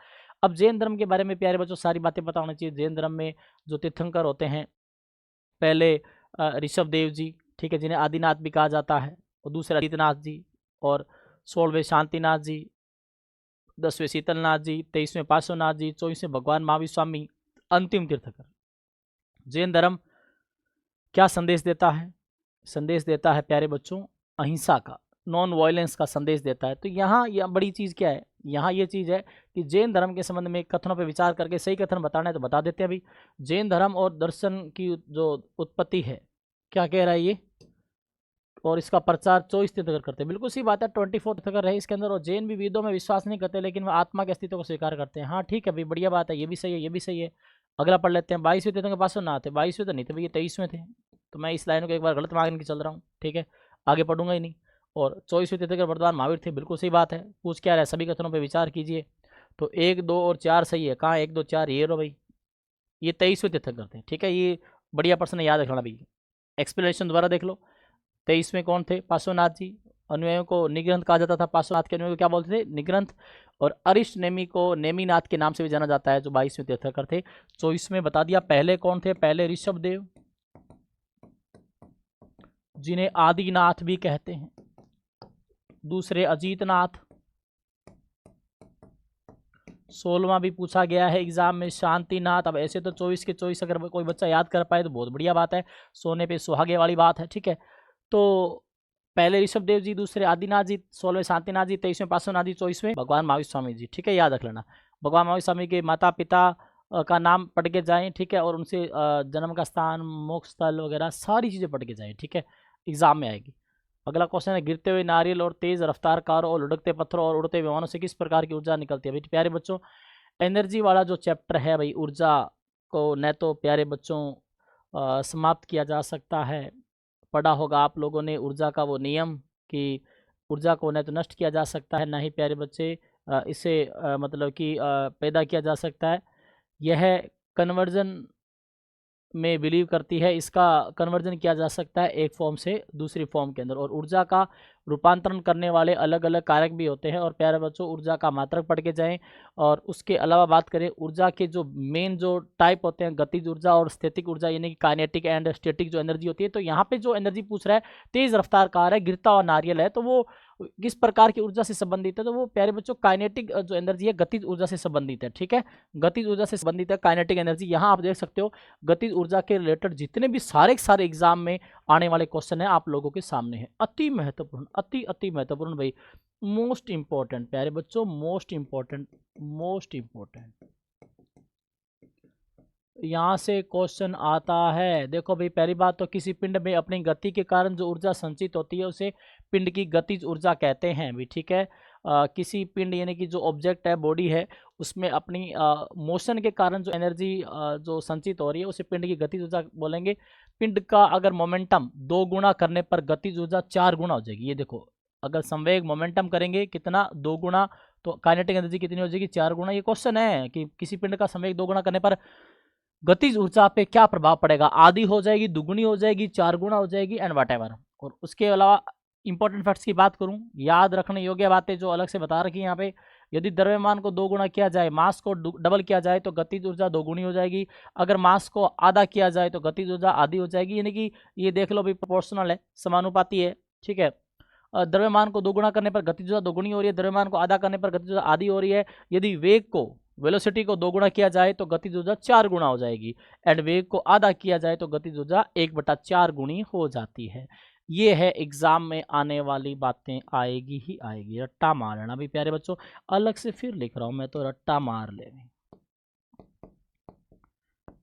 अब जैन धर्म के बारे में प्यारे बच्चों सारी बातें पता होनी चाहिए। जैन धर्म में जो तीर्थंकर होते हैं, पहले ऋषभ देव जी, ठीक है, जिन्हें आदिनाथ भी कहा जाता है, और दूसरे आदित्यनाथ जी, और 16वें शांतिनाथ जी, 10वें शीतलनाथ जी, 23वें पार्श्वनाथ जी, 24वें भगवान महावीर स्वामी, अंतिम तीर्थंकर। जैन धर्म क्या संदेश देता है? संदेश देता है प्यारे बच्चों अहिंसा का, नॉन वायलेंस का संदेश देता है। तो यहाँ यह बड़ी चीज़ क्या है, यहाँ ये चीज़ है कि जैन धर्म के संबंध में कथनों पर विचार करके सही कथन बताना है तो बता देते हैं अभी। जैन धर्म और दर्शन की जो उत्पत्ति है, क्या कह रहा है ये, और इसका प्रचार 24 तीर्थंकर करते हैं। बिल्कुल सही बात है, 24 तीर्थंकर रहे इसके अंदर। और जैन भी वेदों में विश्वास नहीं करते, लेकिन वह आत्मा के अस्तित्व को स्वीकार करते हैं। हाँ ठीक है भाई, बढ़िया बात है, ये भी सही है, ये भी सही है। अगला पढ़ लेते हैं। 22वें तीर्थंकर पार्श्वनाथ थे। 22वें तो नहीं थे भैया, 23वें थे। तो मैं इस लाइन को एक बार गलत मांग के चल रहा हूँ, ठीक है, आगे पढ़ूंगा ही नहीं। और 24वें तीर्थंकर वर्तमान महावीर थे। बिल्कुल सही बात है। पूछ क्या रहा है, सभी कथनों पर विचार कीजिए। तो 1, 2 और 4 सही है। कहाँ 1, 2, 4, ये रो भाई, ये 23वें तीर्थंकर थे। ठीक है, ये बढ़िया प्रश्न याद रखना भाई। एक्सप्लेनेशन दोबारा देख लो। 23वें कौन थे? पार्श्वनाथ जी। अनुयायियों को निग्रंथ कहा जाता था। पार्श्वनाथ के अनुयायियों को क्या बोलते थे? निग्रंथ। और अरिष्ट नेमी को नेमीनाथ के नाम से भी जाना जाता है, जो 22वें तीर्थंकर थे। 24वें बता दिया। पहले कौन थे? पहले ऋषभ देव, जिन्हें आदिनाथ भी कहते हैं। दूसरे अजीतनाथ। 16वां भी पूछा गया है एग्जाम में, शांतिनाथ। अब ऐसे तो 24 के 24 अगर कोई बच्चा याद कर पाए तो बहुत बढ़िया बात है, सोने पे सुहागे वाली बात है। ठीक है, तो पहले ऋषभ देव जी, दूसरे आदिनाथ जी, 16वें शांतिनाथ जी, 23वें पार्श्वनाथ जी, 24वें भगवान महावीर स्वामी जी। ठीक है, याद रख लेना। भगवान महावीर स्वामी के माता पिता का नाम पढ़ के जाएं, ठीक है, और उनसे जन्म का स्थान, मोक्ष स्थल वगैरह सारी चीज़ें पढ़ के जाएं। ठीक है, एग्जाम में आएगी। अगला क्वेश्चन है, गिरते हुए नारियल और तेज रफ्तार कारों और लुढ़कते पत्थरों और उड़ते विमानों से किस प्रकार की ऊर्जा निकलती है? भाई प्यारे बच्चों, एनर्जी वाला जो चैप्टर है भाई, ऊर्जा को न तो प्यारे बच्चों समाप्त किया जा सकता है, पढ़ा होगा आप लोगों ने ऊर्जा का वो नियम कि ऊर्जा को न तो नष्ट किया जा सकता है, ना ही प्यारे बच्चे इसे मतलब कि पैदा किया जा सकता है। यह कन्वर्जन में बिलीव करती है, इसका कन्वर्जन किया जा सकता है एक फॉर्म से दूसरी फॉर्म के अंदर। और ऊर्जा का रूपांतरण करने वाले अलग अलग कारक भी होते हैं। और प्यारे बच्चों, ऊर्जा का मात्रक पढ़ के जाएं। और उसके अलावा बात करें ऊर्जा के जो मेन जो टाइप होते हैं, गतिज ऊर्जा और स्टैटिक ऊर्जा, यानी कि काइनेटिक एंड स्टैटिक जो एनर्जी होती है। तो यहाँ पे जो एनर्जी पूछ रहा है, तेज रफ्तार कार है, गिरता हुआ नारियल है, तो वो किस प्रकार की ऊर्जा से संबंधित है? तो वो प्यारे बच्चों काइनेटिक जो एनर्जी है, गतिज ऊर्जा से संबंधित है। ठीक है, गतिज ऊर्जा से संबंधित है काइनेटिक एनर्जी। यहाँ आप देख सकते हो गतिज ऊर्जा के रिलेटेड जितने भी सारे एग्जाम में आने वाले क्वेश्चन है आप लोगों के सामने है। अति महत्वपूर्ण, अति महत्वपूर्ण भाई, मोस्ट इंपॉर्टेंट प्यारे बच्चों, मोस्ट इंपॉर्टेंट, मोस्ट इंपॉर्टेंट। यहाँ से क्वेश्चन आता है। देखो भाई, पहली बात तो किसी पिंड में अपनी गति के कारण जो ऊर्जा संचित होती है उसे पिंड की गतिज ऊर्जा कहते हैं भी। ठीक है, किसी पिंड यानी कि जो ऑब्जेक्ट है, बॉडी है, उसमें अपनी मोशन के कारण जो एनर्जी जो संचित हो रही है उसे पिंड की गतिज ऊर्जा बोलेंगे। पिंड का अगर मोमेंटम 2 गुना करने पर गतिज ऊर्जा 4 गुना हो जाएगी। ये देखो, अगर संवेग मोमेंटम करेंगे कितना, 2 गुना, तो काइनेटिक एनर्जी कितनी हो जाएगी? 4 गुना। ये क्वेश्चन है कि किसी पिंड का संवेग 2 गुना करने पर गतिज ऊर्जा पे क्या प्रभाव पड़ेगा? आधी हो जाएगी, दुगुनी हो जाएगी, 4 गुना हो जाएगी, एंड व्हाटएवर। और उसके अलावा इंपॉर्टेंट फैक्ट्स की बात करूं, याद रखने योग्य बातें जो अलग से बता रखी है यहाँ पे, यदि द्रव्यमान को 2 गुना किया जाए, मास को डबल किया जाए तो गतिज ऊर्जा 2 गुनी हो जाएगी। अगर मास को आधा किया जाए तो गतिज ऊर्जा आधी हो जाएगी। यानी कि ये देख लो भाई, प्रोपोर्शनल है, समानुपाती है, ठीक है। द्रव्यमान को 2 गुना करने पर गतिज ऊर्जा 2 गुनी हो रही है, द्रव्यमान को आधा करने पर गतिज ऊर्जा आधी हो रही है। यदि वेग को, वेलोसिटी को 2 गुना किया जाए तो गतिज ऊर्जा 4 गुना हो जाएगी, एंड वेग को आधा किया जाए तो गतिज ऊर्जा 1/4 गुनी हो जाती है। ये है एग्जाम में आने वाली बातें, आएगी ही आएगी, रट्टा मार लेना भी प्यारे बच्चों। अलग से फिर लिख रहा हूं मैं, तो रट्टा मार ले,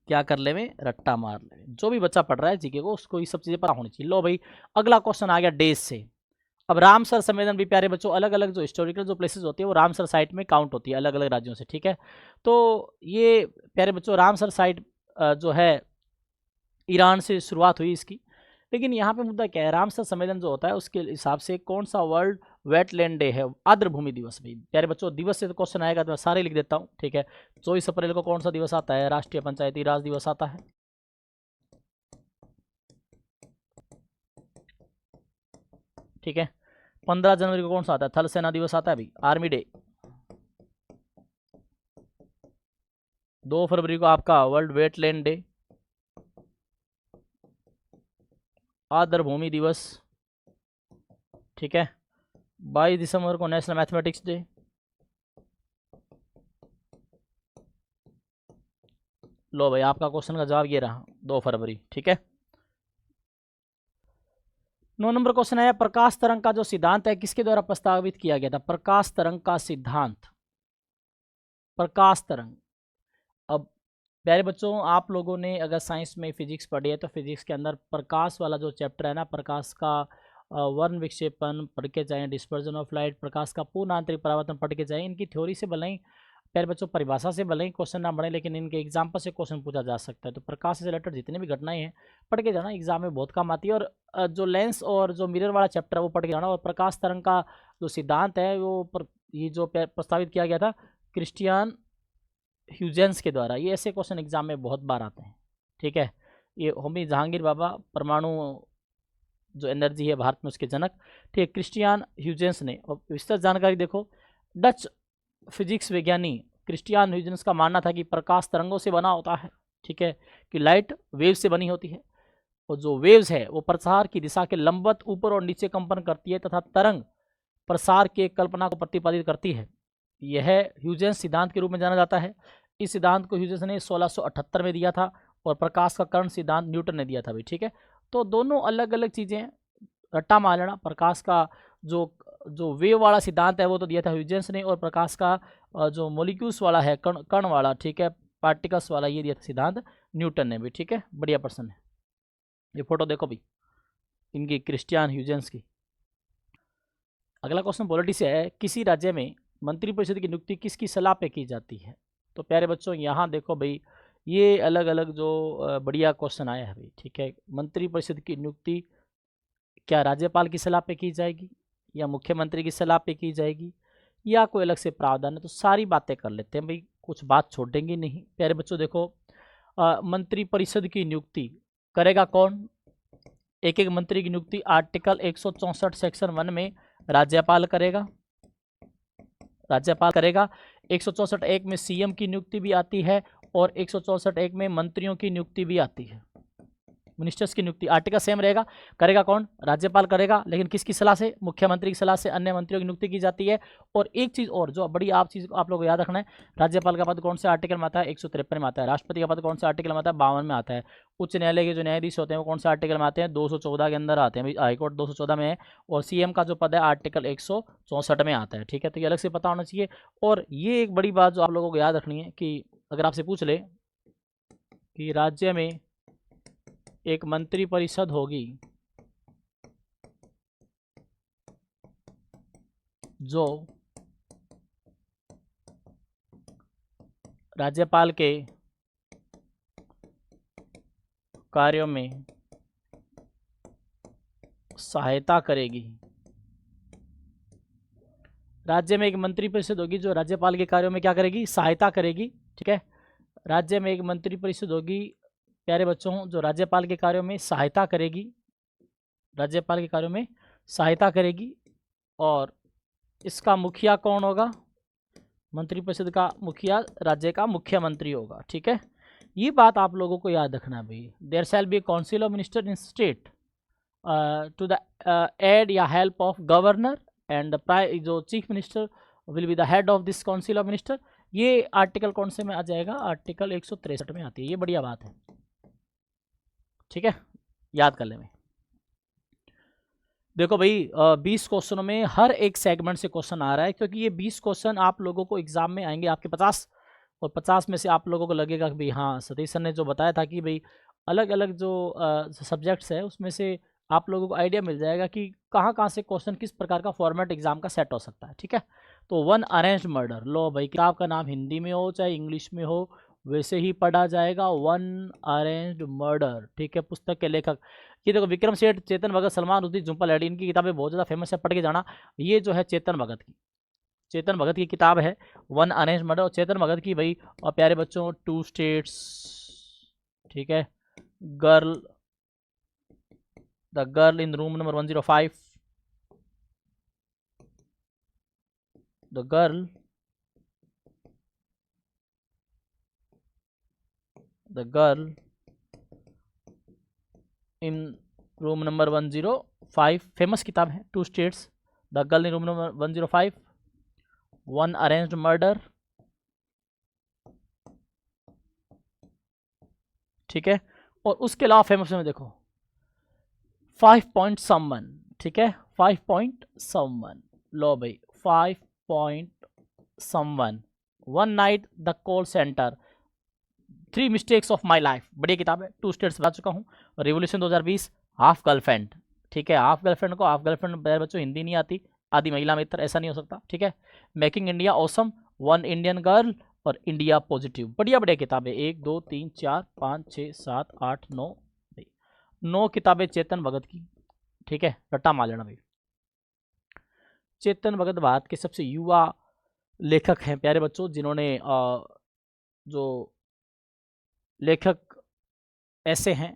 क्या कर ले में, रट्टा मार ले। जो भी बच्चा पढ़ रहा है जीके को, उसको ये सब चीजें पता होनी चाहिए। लो भाई, अगला क्वेश्चन आ गया डेज से। अब रामसर संमेलन भी प्यारे बच्चों, अलग अलग जो हिस्टोरिकल जो प्लेसेस होती है वो रामसर साइट में काउंट होती है अलग अलग राज्यों से, ठीक है। तो ये प्यारे बच्चों रामसर साइट जो है ईरान से शुरुआत हुई इसकी। लेकिन यहाँ पे मुद्दा क्या है, रामसर सम्मेलन जो होता है उसके हिसाब से कौन सा वर्ल्ड वेटलैंड डे है, आर्द्र भूमि दिवस। भाई प्यारे बच्चों, दिवस से तो क्वेश्चन आएगा तो मैं सारे लिख देता हूँ, ठीक है। 24 अप्रैल को कौन सा दिवस आता है, राष्ट्रीय पंचायती राज दिवस आता है। ठीक है। 15 जनवरी को कौन सा आता है, थल सेना दिवस आता है भाई, आर्मी डे। 2 फरवरी को आपका वर्ल्ड वेटलैंड डे, आर्द्र भूमि दिवस, ठीक है। 22 दिसंबर को नेशनल मैथमेटिक्स डे। लो भाई, आपका क्वेश्चन का जवाब ये रहा, 2 फरवरी, ठीक है। 9 नंबर क्वेश्चन है, प्रकाश तरंग का जो सिद्धांत है किसके द्वारा प्रस्तावित किया गया था। प्रकाश तरंग का सिद्धांत, प्रकाश तरंग। अब प्यारे बच्चों, आप लोगों ने अगर साइंस में फिजिक्स पढ़ी है तो फिजिक्स के अंदर प्रकाश वाला जो चैप्टर है ना, प्रकाश का वर्ण विक्षेपन पढ़ के जाएँ, डिस्पर्जन ऑफ लाइट, प्रकाश का पूर्ण आंतरिक परावर्तन पढ़ के जाएँ। इनकी थ्योरी से भले ही प्यारे बच्चों, परिभाषा से भले ही क्वेश्चन ना बने, लेकिन इनके एग्जाम्पल से क्वेश्चन पूछा जा सकता है। तो प्रकाश से रिलेटेड जितनी भी घटनाएं हैं पढ़ के जाना, एग्जाम में बहुत काम आती है। और जो लेंस और जो मिरर वाला चैप्टर है वो पढ़ के जाना। और प्रकाश तरंग का जो सिद्धांत है वो ये जो प्रस्तावित किया गया था क्रिस्टियन ह्यूजेंस के द्वारा। ये ऐसे क्वेश्चन एग्जाम में बहुत बार आते हैं, ठीक है। ये होमी जहांगीर बाबा, परमाणु जो एनर्जी है भारत में उसके जनक, ठीक है, क्रिस्टियन ह्यूजेंस ने। और विस्तृत जानकारी देखो, डच फिजिक्स विज्ञानी क्रिस्टियन ह्यूजेंस का मानना था कि प्रकाश तरंगों से बना होता है, ठीक है, कि लाइट वेव से बनी होती है, और जो वेव्स है वो प्रसार की दिशा के लंबवत ऊपर और नीचे कंपन करती है तथा तरंग प्रसार की एक कल्पना को प्रतिपादित करती है। यह ह्यूजेंस सिद्धांत के रूप में जाना जाता है। इस सिद्धांत को ह्यूजेंस ने 1678 में दिया था, और प्रकाश का कर्ण सिद्धांत न्यूटन ने दिया था भाई, ठीक है। तो दोनों अलग अलग चीज़ें, रट्टा मार लेना। प्रकाश का जो वेव वाला सिद्धांत है वो तो दिया था ह्यूजेंस ने, और प्रकाश का जो मोलिक्यूल्स वाला है, कण वाला, ठीक है, पार्टिकल्स वाला, ये दिया था सिद्धांत न्यूटन ने भी, ठीक है। बढ़िया प्रश्न है। ये फोटो देखो भाई इनकी, क्रिस्टियन ह्यूजेंस की। अगला क्वेश्चन पॉलिटी से है, किसी राज्य में मंत्रिपरिषद की नियुक्ति किसकी सलाह पे की जाती है। तो प्यारे बच्चों, यहाँ देखो भाई, ये अलग अलग जो बढ़िया क्वेश्चन आया है भाई, ठीक है। मंत्रिपरिषद की नियुक्ति क्या राज्यपाल की सलाह पे की जाएगी, या मुख्यमंत्री की सलाह पे की जाएगी, या कोई अलग से प्रावधान है। तो सारी बातें कर लेते हैं भाई, कुछ बात छोड़ेंगे नहीं। प्यारे बच्चों देखो, मंत्रिपरिषद की नियुक्ति करेगा कौन। एक एक मंत्री की नियुक्ति आर्टिकल 164 सेक्शन 1 में राज्यपाल करेगा, 164(1) में सीएम की नियुक्ति भी आती है, और 164(1) में मंत्रियों की नियुक्ति भी आती है, मिनिस्टर्स की नियुक्ति। आर्टिकल सेम रहेगा, करेगा कौन, राज्यपाल करेगा, लेकिन किसकी सलाह से, मुख्यमंत्री की सलाह से अन्य मंत्रियों की नियुक्ति की जाती है। और एक चीज़ और जो बड़ी चीज़ आप लोगों को याद रखना है, राज्यपाल का पद कौन से आर्टिकल में आता है, 153 में आता है। राष्ट्रपति का पद कौन से आर्टिकल में आता है, 52 में आता है। उच्च न्यायालय के जो न्यायाधीश होते हैं वो कौन से आर्टिकल में आते हैं, 214 के अंदर आते हैं। हाईकोर्ट 214 में है, और सीएम का जो पद है आर्टिकल 164 में आता है, ठीक है। तो ये अलग से पता होना चाहिए। और ये एक बड़ी बात जो आप लोगों को याद रखनी है कि अगर आपसे पूछ ले कि राज्य में एक मंत्री परिषद होगी जो राज्यपाल के कार्यों में सहायता करेगी। राज्य में एक मंत्री परिषद होगी जो राज्यपाल के कार्यों में क्या करेगी, सहायता करेगी, ठीक है। राज्य में एक मंत्री परिषद होगी प्यारे बच्चों जो राज्यपाल के कार्यों में सहायता करेगी, राज्यपाल के कार्यों में सहायता करेगी। और इसका मुखिया कौन होगा, मंत्रिपरिषद का मुखिया राज्य का मुख्यमंत्री होगा। ठीक है, ये बात आप लोगों को याद रखना है भाई। There shall be council of minister in state to the aid या हेल्प ऑफ गवर्नर एंड जो chief minister will be the head of this council of minister. ये आर्टिकल कौन से में आ जाएगा? आर्टिकल 163 में आती है। ये बढ़िया बात है। ठीक है, याद कर ले भाई। देखो भाई 20 क्वेश्चनों में हर एक सेगमेंट से क्वेश्चन आ रहा है, क्योंकि ये 20 क्वेश्चन आप लोगों को एग्जाम में आएंगे आपके 50, और 50 में से आप लोगों को लगेगा कि भाई हाँ सतीश सर ने जो बताया था कि भाई अलग अलग जो सब्जेक्ट्स है उसमें से आप लोगों को आइडिया मिल जाएगा कि कहाँ कहाँ से क्वेश्चन किस प्रकार का फॉर्मेट एग्जाम का सेट हो सकता है। ठीक है, तो वन अरेंज्ड मर्डर, लो भाई किताब का नाम हिंदी में हो चाहे इंग्लिश में हो वैसे ही पढ़ा जाएगा, वन अरेंज्ड मर्डर। ठीक है, पुस्तक के लेखक ये देखो विक्रम सेठ, चेतन भगत, सलमान रुश्दी, जुम्पल रेड्डी, इनकी किताबें बहुत ज़्यादा फेमस है, पढ़ के जाना। ये जो है चेतन भगत की किताब है वन अरेंज मर्डर। और चेतन भगत की भाई और प्यारे बच्चों टू स्टेट्स, ठीक है, girl, the girl in room number 105, the girl, the girl in room number 105 famous किताब है। Two states, the girl in room number 105, one arranged murder. ठीक है, और उसके अलावा फेमस में देखो 5 पॉइंट समवन। ठीक है, 5 पॉइंट समवन, लो भाई 5 point someone, one night the call centre, 3 mistakes of my life, बढ़िया किताब है। टू स्टेट्स बता चुका हूँ। Revolution 2020, half girlfriend. ठीक है, हाफ गर्लफ्रेंड को हाफ गर्लफ्रेंड बच्चों हिंदी नहीं आती, आदि महिला मित्र, ऐसा नहीं हो सकता। ठीक है, making India awesome, one Indian girl और इंडिया पॉजिटिव, बढ़िया बढ़िया किताबें। 1 2 3 4 5 6 7 8 9, 9 किताबें चेतन भगत की। ठीक है, रट्टा मार लेना भाई। चेतन भगत भारत के सबसे युवा लेखक हैं प्यारे बच्चों, जिन्होंने जो लेखक ऐसे हैं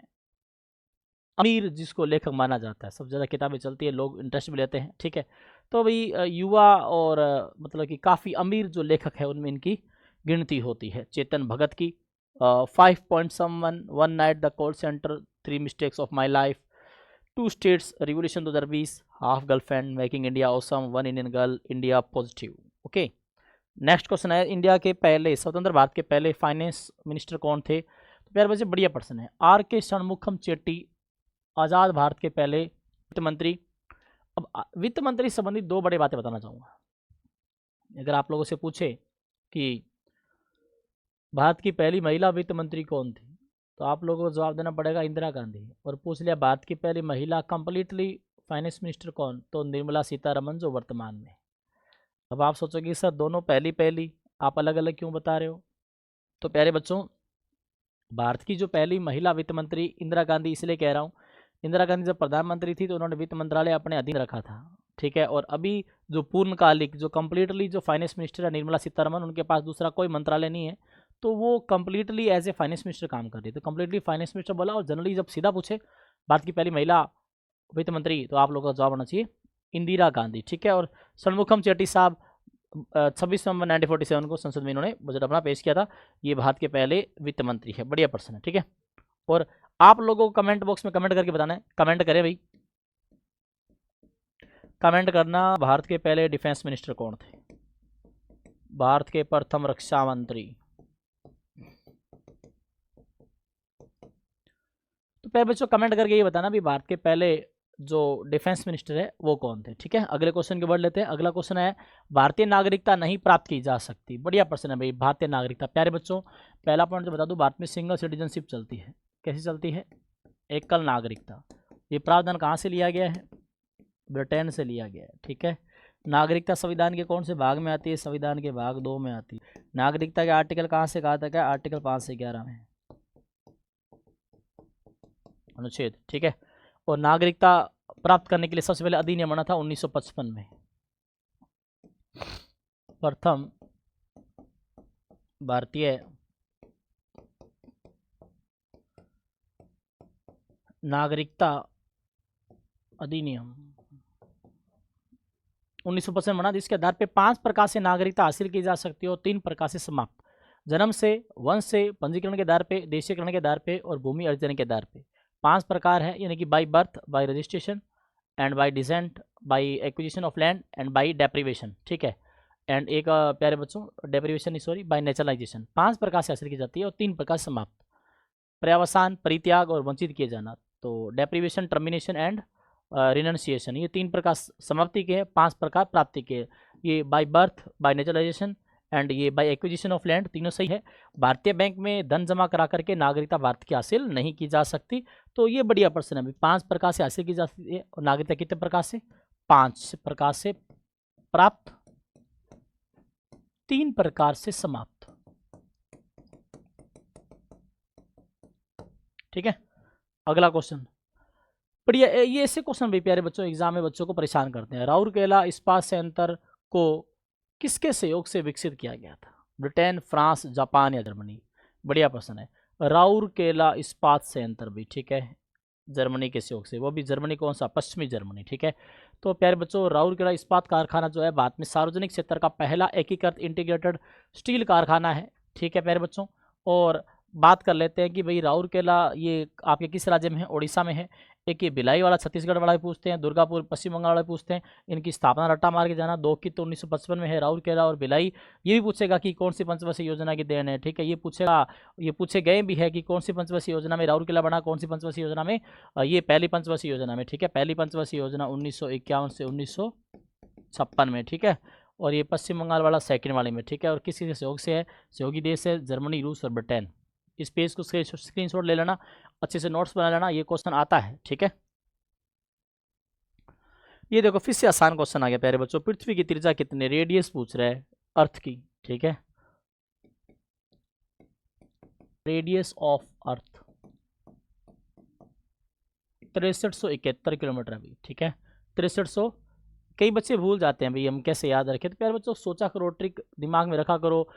अमीर, जिसको लेखक माना जाता है, सबसे ज़्यादा किताबें चलती है, लोग इंटरेस्ट भी लेते हैं। ठीक है, तो भाई युवा और मतलब कि काफ़ी अमीर जो लेखक है उनमें इनकी गिनती होती है। चेतन भगत की 5 point someone, one night the call centre, 3 mistakes of my life, two states, revolution 2020, half girlfriend, making India awesome, one Indian girl, India positive. Okay, next question है, इंडिया के पहले स्वतंत्र भारत के पहले फाइनेंस मिनिस्टर कौन थे? तो प्यारे बच्चे बढ़िया प्रश्न है। आर के षणमुखम चेट्टी, आज़ाद भारत के पहले वित्त मंत्री। अब वित्त मंत्री संबंधित 2 बड़ी बातें बताना चाहूँगा। अगर आप लोगों से पूछे कि भारत की पहली महिला वित्त मंत्री कौन थी, तो आप लोगों को जवाब देना पड़ेगा इंदिरा गांधी। और पूछ लिया भारत की पहली महिला कंप्लीटली फाइनेंस मिनिस्टर कौन, तो निर्मला सीतारमन, जो वर्तमान में। अब आप सोचोगे सर दोनों पहली पहली, आप अलग अलग क्यों बता रहे हो? तो प्यारे बच्चों, भारत की जो पहली महिला वित्त मंत्री इंदिरा गांधी इसलिए कह रहा हूँ, इंदिरा गांधी जब प्रधानमंत्री थी तो उन्होंने वित्त मंत्रालय अपने अधीन रखा था। ठीक है, और अभी जो पूर्णकालिक जो कंप्लीटली जो फाइनेंस मिनिस्टर है निर्मला सीतारमन, उनके पास दूसरा कोई मंत्रालय नहीं है, तो वो completely as a finance minister काम कर रही है। तो कंप्लीटली फाइनेंस मिनिस्टर बोला, और जनरली जब सीधा पूछे भारत की पहली महिला वित्त मंत्री, तो आप लोगों का जवाब होना चाहिए इंदिरा गांधी। ठीक है, और षणमुखम चेट्टी साहब 26 नवंबर 1947 को संसद में इन्होंने बजट अपना पेश किया था। ये भारत के पहले वित्त मंत्री है, बढ़िया प्रश्न है। ठीक है, और आप लोगों को कमेंट बॉक्स में कमेंट करके बताना है, कमेंट करें भाई, कमेंट करना भारत के पहले डिफेंस मिनिस्टर कौन थे, भारत के प्रथम रक्षा मंत्री। तो पहले बच्चों कमेंट करके ये बताना भी भारत के पहले जो डिफेंस मिनिस्टर है वो कौन थे। ठीक है, अगले क्वेश्चन के बढ़ लेते हैं। अगला क्वेश्चन है, भारतीय नागरिकता नहीं प्राप्त की जा सकती, बढ़िया प्रश्न है भाई। भारतीय नागरिकता, प्यारे बच्चों पहला पॉइंट जो बता दूं, भारत में सिंगल सिटीजनशिप चलती है। कैसे चलती है? एकल नागरिकता। ये प्रावधान कहाँ से लिया गया है? ब्रिटेन से लिया गया है। ठीक है, नागरिकता संविधान के कौन से भाग में आती है? संविधान के भाग 2 में आती है। नागरिकता के आर्टिकल कहाँ से कहाँ तक है? आर्टिकल 5 से 11 में अनुच्छेद। ठीक है, और नागरिकता प्राप्त करने के लिए सबसे पहले अधिनियम बना था 1955 में। प्रथम भारतीय नागरिकता अधिनियम 1955 बना, जिसके आधार पे 5 प्रकार से नागरिकता हासिल की जा सकती है और 3 प्रकार से समाप्त। जन्म से, वंश से, पंजीकरण के आधार पे, देशीकरण के आधार पे और भूमि अर्जन के आधार पे 5 प्रकार है, यानी कि by birth, by registration and by descent, by acquisition of land and by deprivation, ठीक है। एंड एक प्यारे बच्चों डेप्रीवेशन नहीं सॉरी बाई नेचुरलाइजेशन, 5 प्रकार से हासिल की जाती है और 3 प्रकार समाप्त। पर्यावसान, परित्याग और वंचित किए जाना, तो डेप्रीवेशन, टर्मिनेशन एंड रिनंसिएशन, ये 3 प्रकार समाप्ति के हैं, 5 प्रकार प्राप्ति के हैं। ये by birth, bye naturalisation and ये बाय एक्विजिशन ऑफ लैंड, तीनों सही है। भारतीय बैंक में धन जमा करा करके नागरिकता भारत की हासिल नहीं की जा सकती, तो ये बढ़िया प्रश्न है। 5 प्रकार से हासिल की जा सकती है और नागरिकता कितने प्रकार से? 5 प्रकार से प्राप्त, 3 प्रकार से समाप्त, ठीक है। अगला क्वेश्चन बढ़िया, ये ऐसे क्वेश्चन भी प्यारे बच्चों एग्जाम में बच्चों को परेशान करते हैं। राउरकेला इस्पात संयंत्र को किसके सहयोग से विकसित किया गया था? ब्रिटेन, फ्रांस, जापान या जर्मनी? बढ़िया प्रश्न है। राउरकेला इस्पात संयंत्र भी, ठीक है, जर्मनी के सहयोग से। वो भी जर्मनी कौन सा? पश्चिमी जर्मनी, ठीक है। तो प्यारे बच्चों राउरकेला इस्पात कारखाना जो है भारत में सार्वजनिक क्षेत्र का पहला एकीकृत इंटीग्रेटेड स्टील कारखाना है, ठीक है प्यारे बच्चों। और बात कर लेते हैं कि भाई राउरकेला ये आपके किस राज्य में है? उड़ीसा में है। एक ये भिलाई वाला छत्तीसगढ़ वाला भी पूछते हैं, दुर्गापुर पश्चिम बंगाल वाला भी पूछते हैं। इनकी स्थापना रट्टा मार के जाना, 2 की तो 1955 में है राउरकेला और भिलाई। ये भी पूछेगा कि कौन सी पंचवर्षीय योजना की देन है, ठीक है। ये पूछेगा, ये पूछे गए भी है कि कौन सी पंचवर्षीय योजना में राउरकेला बना, कौन सी पंचवर्षीय योजना में? ये पहली पंचवर्षीय योजना में, ठीक है। पहली पंचवर्षीय योजना 1951 से 1956 में, ठीक है। और ये पश्चिम बंगाल वाला सेकंड वाले में, ठीक है। और किसी के सहयोग से है? सहयोगी देश है जर्मनी, रूस और ब्रिटेन। इस पेज को स्क्रीनशॉट ले लेना, अच्छे से नोट्स बना लेना, ये क्वेश्चन आता है, ठीक है। ये देखो फिर से आसान क्वेश्चन आ गया प्यारे बच्चों। पृथ्वी की त्रिज्या कितनी? रेडियस पूछ रहा है अर्थ की, ठीक है। रेडियस ऑफ अर्थ 6371 किलोमीटर अभी, ठीक है। 6300। कई बच्चे भूल जाते हैं भाई हम कैसे याद रखें, तो प्यारे बच्चों सोचा करो, ट्रिक दिमाग में रखा करो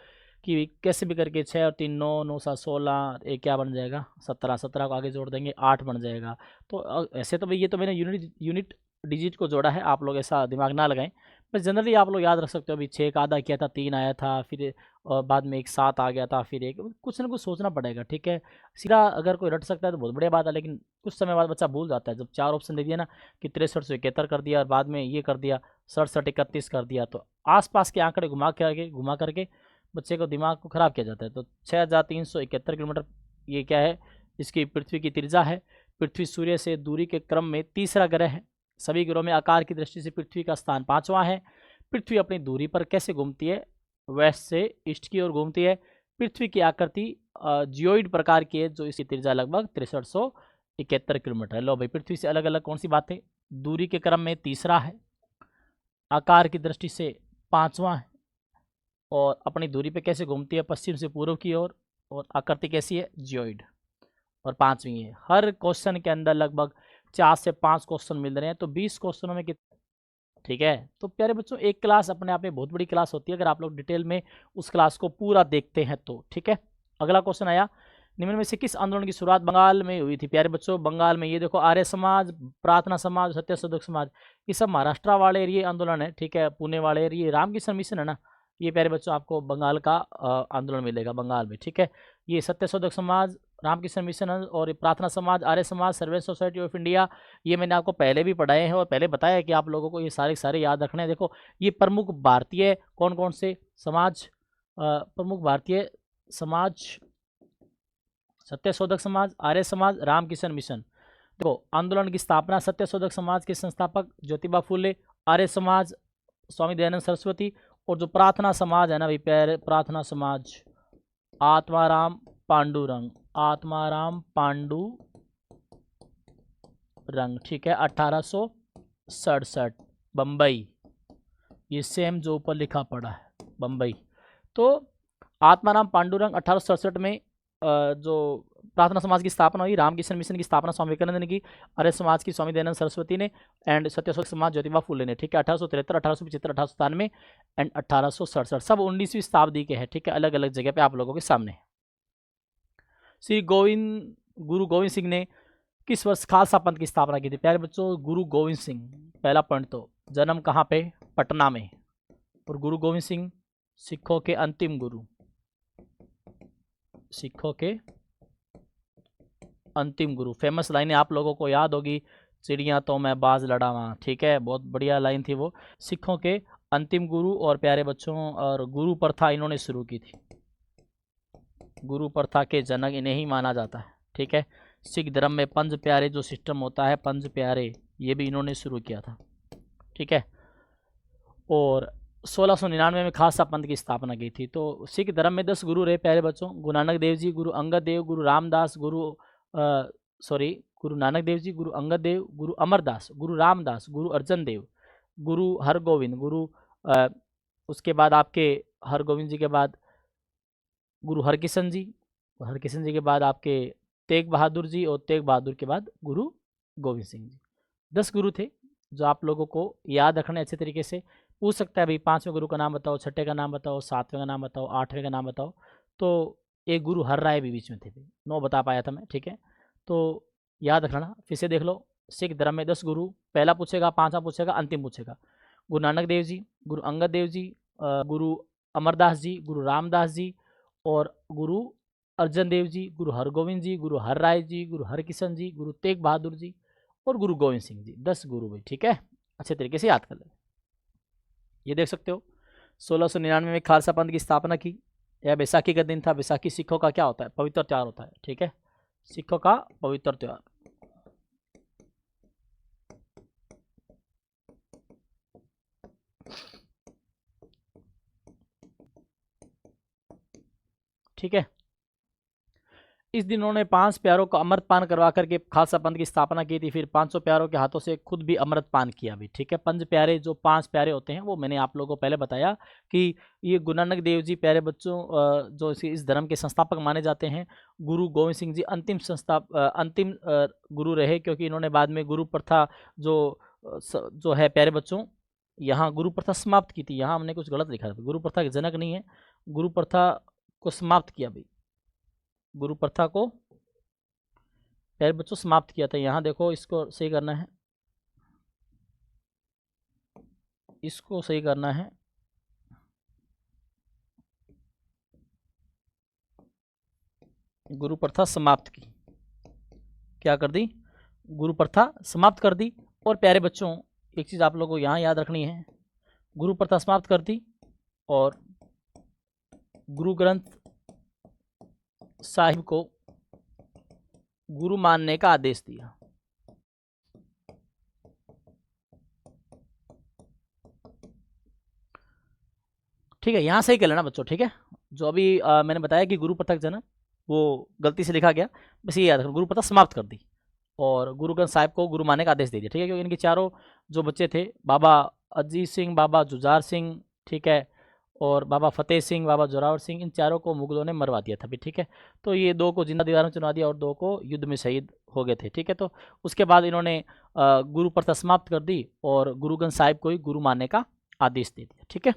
कि कैसे भी करके 6 और 3 9, 9 7 16, एक क्या बन जाएगा 17, 17 को आगे जोड़ देंगे 8 बन जाएगा। तो ऐसे तो भाई ये तो मैंने यूनिट डिजिट को जोड़ा है, आप लोग ऐसा दिमाग ना लगाएं, बस जनरली आप लोग याद रख सकते हो। अभी 6 का आधा किया था, 3 आया था, फिर और बाद में एक 7 आ गया था, फिर एक, कुछ ना कुछ सोचना पड़ेगा, ठीक है। सीधा अगर कोई रट सकता है तो बहुत बढ़िया बात है, लेकिन कुछ समय बाद बच्चा भूल जाता है। जब 4 ऑप्शन दे दिया ना कि 63 से 71 कर दिया और बाद में ये कर दिया 67 31 कर दिया, तो आसपास के आंकड़े घुमा करके बच्चे को दिमाग को ख़राब किया जाता है। तो 6371 किलोमीटर ये क्या है? इसकी पृथ्वी की त्रिज्या है। पृथ्वी सूर्य से दूरी के क्रम में तीसरा ग्रह है। सभी ग्रहों में आकार की दृष्टि से पृथ्वी का स्थान 5वां है। पृथ्वी अपनी दूरी पर कैसे घूमती है? वेस्ट से ईस्ट की ओर घूमती है। पृथ्वी की आकृति जियोइड प्रकार की है, जो इसकी त्रिज्या लगभग 6371 किलोमीटर है। लो भाई, पृथ्वी से अलग अलग कौन सी बातें? दूरी के क्रम में तीसरा है, आकार की दृष्टि से 5वां है, और अपनी दूरी पे कैसे घूमती है? पश्चिम से पूर्व की ओर, और आकृति कैसी है? जियोइड, और 5वीं है। हर क्वेश्चन के अंदर लगभग 4 से 5 क्वेश्चन मिल रहे हैं, तो 20 क्वेश्चनों में कितने? ठीक है। तो प्यारे बच्चों एक क्लास अपने आप में बहुत बड़ी क्लास होती है अगर आप लोग डिटेल में उस क्लास को पूरा देखते हैं तो, ठीक है। अगला क्वेश्चन आया, निम्न में से किस आंदोलन की शुरुआत बंगाल में हुई थी? प्यारे बच्चों बंगाल में ये देखो आर्य समाज, प्रार्थना समाज, सत्यशोधक समाज, ये सब महाराष्ट्र वाले ये आंदोलन है, ठीक है। पुणे वाले ये रामकृष्ण मिशन है ना, ये प्यारे बच्चों आपको बंगाल का आंदोलन मिलेगा बंगाल में, ठीक है। ये सत्यशोधक समाज, रामकृष्ण मिशन और प्रार्थना समाज, Arya Samaj, servant society of India, ये मैंने आपको पहले भी पढ़ाए हैं और पहले बताया है कि आप लोगों को ये सारे याद रखने हैं। देखो ये प्रमुख भारतीय कौन कौन से समाज, प्रमुख भारतीय समाज, सत्यशोधक समाज, आर्य समाज, रामकृष्ण मिशन। देखो आंदोलन की स्थापना सत्यशोधक समाज के संस्थापक ज्योतिबा फुले, आर्य समाज स्वामी दयानंद सरस्वती, और जो प्रार्थना समाज है ना भाई प्यारे, प्रार्थना समाज आत्माराम पांडुरंग, आत्माराम पांडुरंग, ठीक है। 1867 बम्बई, ये सेम जो ऊपर लिखा पड़ा है बम्बई। तो आत्माराम पांडुरंग 1867 में जो प्रार्थना समाज की स्थापना हुई, रामकृष्ण मिशन की स्थापना स्वामी विवेकानंद ने की, आर्य समाज की स्वामी दयानंद सरस्वती ने, एंड सत्यशोधक समाज ज्योतिबा फुले ने, ठीक है। 1873, 1875, 1897 एंड 1867, सब 19वीं शताब्दी के हैं, ठीक है। अलग अलग जगह पे आप लोगों के सामने। गुरु गोविंद सिंह ने किस वर्ष खालसा पंथ की स्थापना की थी? प्यारे बच्चों गुरु गोविंद सिंह, पहला पॉइंट तो जन्म कहाँ पे? पटना में। और गुरु गोविंद सिंह सिखों के अंतिम गुरु, सिखों के अंतिम गुरु। फेमस लाइनें आप लोगों को याद होगी, चिड़िया तो मैं बाज लड़ावा, ठीक है, बहुत बढ़िया लाइन थी वो। सिखों के अंतिम गुरु और प्यारे बच्चों, और गुरु प्रथा इन्होंने शुरू की थी। गुरु प्रथा के जनक इन्हें ही माना जाता है, ठीक है। सिख धर्म में पंज प्यारे जो सिस्टम होता है, पंज प्यारे, ये भी इन्होंने शुरू किया था, ठीक है। और 1699 में खालसा पंथ की स्थापना की थी। तो सिख धर्म में 10 गुरु रहे प्यारे बच्चों, गुरु नानक देव जी, गुरु अंगद देव, गुरु रामदास, गुरु नानक देव जी, गुरु अंगद देव, गुरु अमरदास, गुरु रामदास, गुरु अर्जन देव, गुरु हरगोविंद, उसके बाद आपके हरगोविंद जी के बाद गुरु हरकिशन जी, हरकिशन जी के बाद आपके तेग बहादुर जी, और तेग बहादुर के बाद गुरु गोविंद सिंह जी। 10 गुरु थे जो आप लोगों को याद रखने अच्छे तरीके से। पूछ सकता है भाई 5वें गुरु का नाम बताओ, 6ठे का नाम बताओ, 7वें का नाम बताओ, 8वें का नाम बताओ। तो एक गुरु हर राय भी बीच में थे, 9 बता पाया था मैं, ठीक है। तो याद रखना, फिर से देख लो। सिख धर्म में 10 गुरु, पहला पूछेगा, 5वां पूछेगा, अंतिम पूछेगा। गुरु नानक देव जी, गुरु अंगद देव जी, गुरु अमरदास जी, गुरु रामदास जी, और गुरु अर्जन देव जी, गुरु हरगोविंद जी, गुरु हर राय जी, गुरु हरकिशन जी, गुरु तेग बहादुर जी, और गुरु गोविंद सिंह जी। 10 गुरु भाई, ठीक है, अच्छे तरीके से याद कर ले। ये देख सकते हो 1699 में खालसा पंथ की स्थापना की। यह बैसाखी का दिन था। बैसाखी सिखों का क्या होता है? पवित्र त्यौहार होता है, ठीक है, सिखों का पवित्र त्यौहार। ठीक है, इस दिन उन्होंने 5 प्यारों को अमृत पान करवा करके खालसा पंथ की स्थापना की थी। फिर 500 प्यारों के हाथों से खुद भी अमृत पान किया भी, ठीक है। पंच प्यारे, जो 5 प्यारे होते हैं, वो मैंने आप लोगों को पहले बताया कि ये गुरु नानक देव जी प्यारे बच्चों जो इस धर्म के संस्थापक माने जाते हैं। गुरु गोविंद सिंह जी अंतिम गुरु रहे, क्योंकि इन्होंने बाद में गुरु प्रथा जो है प्यारे बच्चों, यहाँ गुरु प्रथा समाप्त की थी। यहाँ हमने कुछ गलत लिखा था, गुरु प्रथा के जनक नहीं है, गुरु प्रथा को समाप्त किया भाई, गुरु प्रथा को प्यारे बच्चों समाप्त किया था। यहाँ देखो, इसको सही करना है, इसको सही करना है। गुरु प्रथा समाप्त की, क्या कर दी? गुरु प्रथा समाप्त कर दी। और प्यारे बच्चों, एक चीज़ आप लोगों को यहाँ याद रखनी है, गुरु प्रथा समाप्त कर दी और गुरु ग्रंथ साहिब को गुरु मानने का आदेश दिया। ठीक है, यहाँ सही कर लेना बच्चों, ठीक है। जो अभी मैंने बताया कि गुरु प्रथा जनक, वो गलती से लिखा गया, बस ये याद रखना, गुरु प्रथा समाप्त कर दी और गुरु ग्रंथ साहिब को गुरु मानने का आदेश दे दिया, ठीक है। क्योंकि इनके चारों जो बच्चे थे, बाबा अजीत सिंह, बाबा जुझार सिंह, ठीक है, और बाबा फतेह सिंह, बाबा जोरावर सिंह, इन चारों को मुगलों ने मरवा दिया था भी, ठीक है। तो ये 2 को जिंदा दीवार में चुनवा दिया और 2 को युद्ध में शहीद हो गए थे, ठीक है। तो उसके बाद इन्होंने गुरु प्रथा समाप्त कर दी और गुरु ग्रंथ साहिब को ही गुरु मानने का आदेश दे दिया, ठीक है।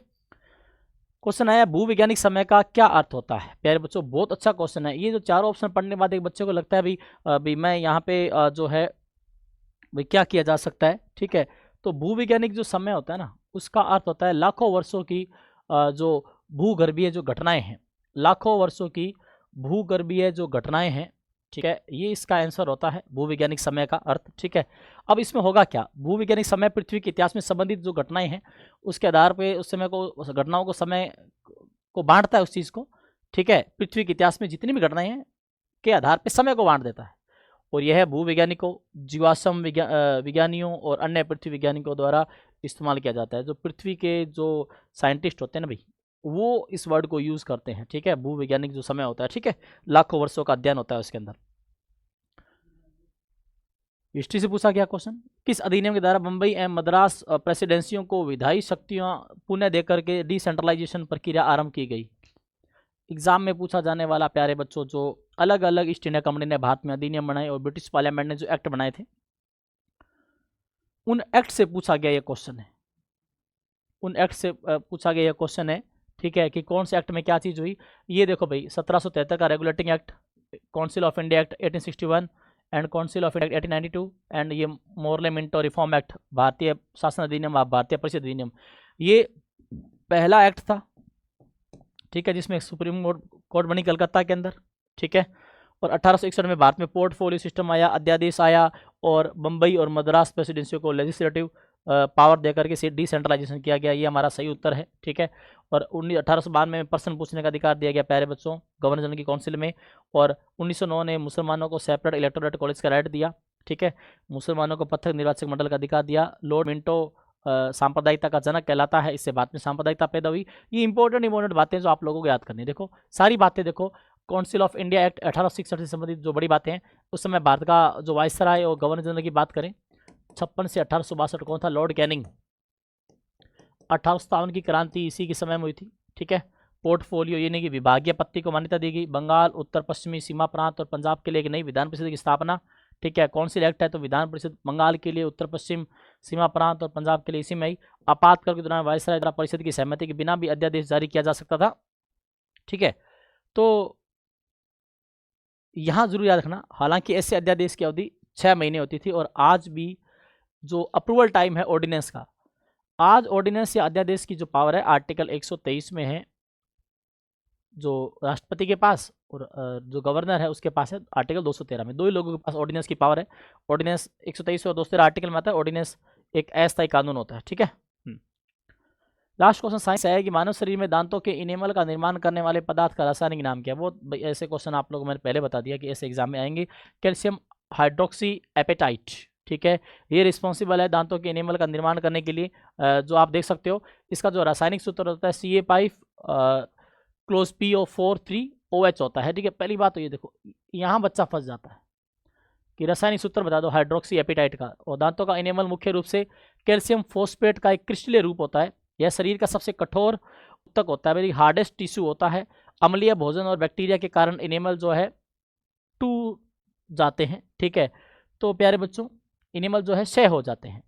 क्वेश्चन आया, भूवैज्ञानिक समय का क्या अर्थ होता है? प्यारे बच्चों, बहुत अच्छा क्वेश्चन है ये। जो चारों ऑप्शन पढ़ने के बाद एक बच्चे को लगता है भाई मैं यहाँ पे जो है भाई क्या किया जा सकता है, ठीक है। तो भूवैज्ञानिक जो समय होता है ना, उसका अर्थ होता है लाखों वर्षों की जो भूगर्भीय जो घटनाएं हैं, लाखों वर्षों की भूगर्भीय जो घटनाएं हैं, ठीक है, ये इसका आंसर होता है भूवैज्ञानिक समय का अर्थ, ठीक है। अब इसमें होगा क्या? भूवैज्ञानिक समय पृथ्वी के इतिहास में संबंधित जो घटनाएं हैं, उसके आधार पे उस समय को, उस घटनाओं को, समय को बांटता है उस चीज़ को, ठीक है। पृथ्वी के इतिहास में जितनी भी घटनाएं हैं के आधार पे समय को बांट देता है। और यह भूवैज्ञानिकों, जीवाश्म विज्ञानियों और अन्य पृथ्वी वैज्ञानिकों द्वारा इस्तेमाल किया जाता है। जो पृथ्वी के जो साइंटिस्ट होते हैं ना भाई, वो इस वर्ड को यूज़ करते हैं, ठीक है। भूवैज्ञानिक जो समय होता है, ठीक है, लाखों वर्षों का अध्ययन होता है उसके अंदर। हिस्ट्री से पूछा गया क्वेश्चन, किस अधिनियम के द्वारा मुंबई एवं मद्रास प्रेसिडेंसियों को विधायी शक्तियां पुनः देकर के डिसेंट्रलाइजेशन प्रक्रिया आरंभ की गई? एग्जाम में पूछा जाने वाला प्यारे बच्चों, जो अलग अलग ईस्ट इंडिया कंपनी ने भारत में अधिनियम बनाए और ब्रिटिश पार्लियामेंट ने जो एक्ट बनाए थे, उन एक्ट से पूछा गया ये क्वेश्चन है। उन एक्ट से पूछा गया ये क्वेश्चन है, ठीक है, कि कौन से एक्ट में क्या चीज़ हुई। ये देखो भाई, 1773 का regulating act, council of India act 1861 and council of India 1892 and ये मोरले मिंटो रिफॉर्म एक्ट, भारतीय शासन अधिनियम, भारतीय परिषद अधिनियम। ये पहला एक्ट था, ठीक है, जिसमें सुप्रीम कोर्ट बनी कलकत्ता के अंदर, ठीक है। और 1861 में भारत में पोर्टफोलियो सिस्टम आया, अध्यादेश आया, और बम्बई और मद्रास प्रेसिडेंसी को लेजिस्लेटिव पावर देकर के डिसेंट्रलाइजेशन किया गया। ये हमारा सही उत्तर है, ठीक है। और 1892 में प्रश्न पूछने का अधिकार दिया गया प्यारे बच्चों गवर्नर जनरल की काउंसिल में। और 1909 ने मुसलमानों को सेपरेट इलेक्टोरेट कॉलेज का राइट दिया, ठीक है। मुसलमानों को पृथक निर्वाचक मंडल का अधिकार दिया। लॉर्ड मिंटो सांप्रदायिकता का जनक कहलाता है, इससे बाद में सांप्रदायिकता पैदा हुई। ये इंपॉर्टेंट बातें जो आप लोगों को याद करनी है। देखो सारी बातें देखो, काउंसिल ऑफ इंडिया एक्ट 1866 से संबंधित जो बड़ी बातें हैं, उस समय भारत का जो वायसराय और गवर्नर जनरल की बात करें, 56 से 1862 कौन था? Lord Canning. 1857 की क्रांति इसी के समय में हुई थी, ठीक है। पोर्टफोलियो यानी कि विभागीय पत्ती को मान्यता दी गई। बंगाल, उत्तर पश्चिमी सीमा प्रांत और पंजाब के लिए एक नई विधान परिषद की स्थापना, ठीक है। काउंसिल एक्ट है तो विधान परिषद बंगाल के लिए, उत्तर पश्चिम सीमा प्रांत और पंजाब के लिए इसी में आई। आपातकाल के दौरान वायसराय द्वारा परिषद की सहमति के बिना भी अध्यादेश जारी किया जा सकता था, ठीक है। तो यहाँ जरूर याद रखना, हालांकि ऐसे अध्यादेश की अवधि 6 महीने होती थी, और आज भी जो अप्रूवल टाइम है ऑर्डिनेंस का, आज ऑर्डिनेंस या अध्यादेश की जो पावर है आर्टिकल 123 में है, जो राष्ट्रपति के पास और जो गवर्नर है उसके पास है आर्टिकल 213 में। दो ही लोगों के पास ऑर्डिनेंस की पावर है। ऑर्डिनेंस 123 और 213 आर्टिकल में आता है। ऑर्डिनेंस एक अस्थायी कानून होता है, ठीक है। लास्ट क्वेश्चन साइंस है कि मानव शरीर में दांतों के इनेमल का निर्माण करने वाले पदार्थ का रासायनिक नाम क्या है? वो ऐसे क्वेश्चन आप लोगों को मैंने पहले बता दिया कि ऐसे एग्जाम में आएंगे। कैल्शियम हाइड्रोक्सी एपेटाइट, ठीक है। ये रिस्पॉन्सिबल है दांतों के इनेमल का निर्माण करने के लिए। जो आप देख सकते हो, इसका जो रासायनिक सूत्र होता है CA5 क्लोज PO43OH होता है, ठीक है। पहली बात तो ये देखो, यहाँ बच्चा फंस जाता है कि रासायनिक सूत्र बता दो हाइड्रोक्सी एपेटाइट का। और दांतों का इनेमल मुख्य रूप से कैल्शियम फॉस्फेट का एक क्रिस्टलीय रूप होता है। यह शरीर का सबसे कठोर उत्तक होता है, वेरी हार्डेस्ट टिश्यू होता है। अम्लीय भोजन और बैक्टीरिया के कारण इनेमल जो है टूट जाते हैं, ठीक है। तो प्यारे बच्चों, इनेमल जो है क्षय हो जाते हैं,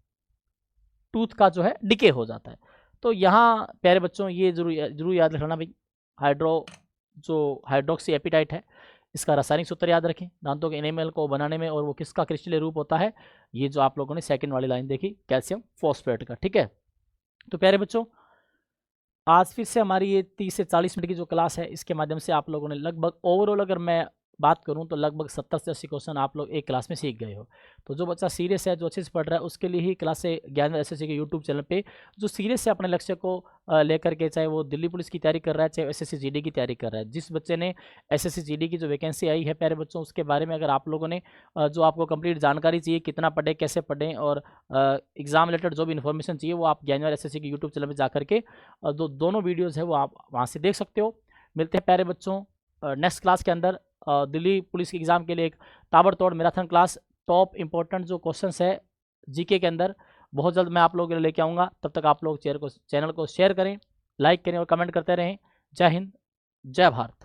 टूथ का जो है डिके हो जाता है। तो यहाँ प्यारे बच्चों ये जरूर याद रखना भाई, हाइड्रोक्सी एपिटाइट है, इसका रासायनिक सूत्र याद रखें दांतों के इनेमल को बनाने में, और वो किसका क्रिस्टलीय रूप होता है? ये जो आप लोगों ने सेकंड वाली लाइन देखी, कैल्शियम फॉस्फेट का, ठीक है। तो प्यारे बच्चों, आज फिर से हमारी ये 30 से 40 मिनट की जो क्लास है, इसके माध्यम से आप लोगों ने लगभग ओवरऑल अगर मैं बात करूं तो लगभग 70 से 80 क्वेश्चन आप लोग एक क्लास में सीख गए हो। तो जो बच्चा सीरियस है, जो अच्छे से पढ़ रहा है, उसके लिए ही क्लास से ज्ञान एसएससी के यूट्यूब चैनल पे, जो सीरियस है अपने लक्ष्य को लेकर के, चाहे वो दिल्ली पुलिस की तैयारी कर रहा है, चाहे एसएससी जीडी की तैयारी कर रहा है, जिस बच्चे ने एसएससी जीडी की जो वैकेंसी आई है प्यारे बच्चों, उसके बारे में अगर आप लोगों ने जो आपको कंप्लीट जानकारी चाहिए, कितना पढ़े, कैसे पढ़ें, और एग्जाम रिलेटेड जो भी इन्फॉर्मेशन चाहिए, वो आप ज्ञान एसएससी के यूट्यूब चैनल पर जा करके दोनों वीडियोज़ है वो आप वहाँ से देख सकते हो। मिलते हैं प्यारे बच्चों नेक्स्ट क्लास के अंदर। दिल्ली पुलिस के एग्ज़ाम के लिए एक ताबड़तोड़ मैराथन क्लास, टॉप इंपॉर्टेंट जो क्वेश्चंस है जीके के अंदर, बहुत जल्द मैं आप लोगों के लिए लेके आऊँगा। तब तक आप लोग चैनल को शेयर करें, लाइक करें और कमेंट करते रहें। जय हिंद, जय भारत।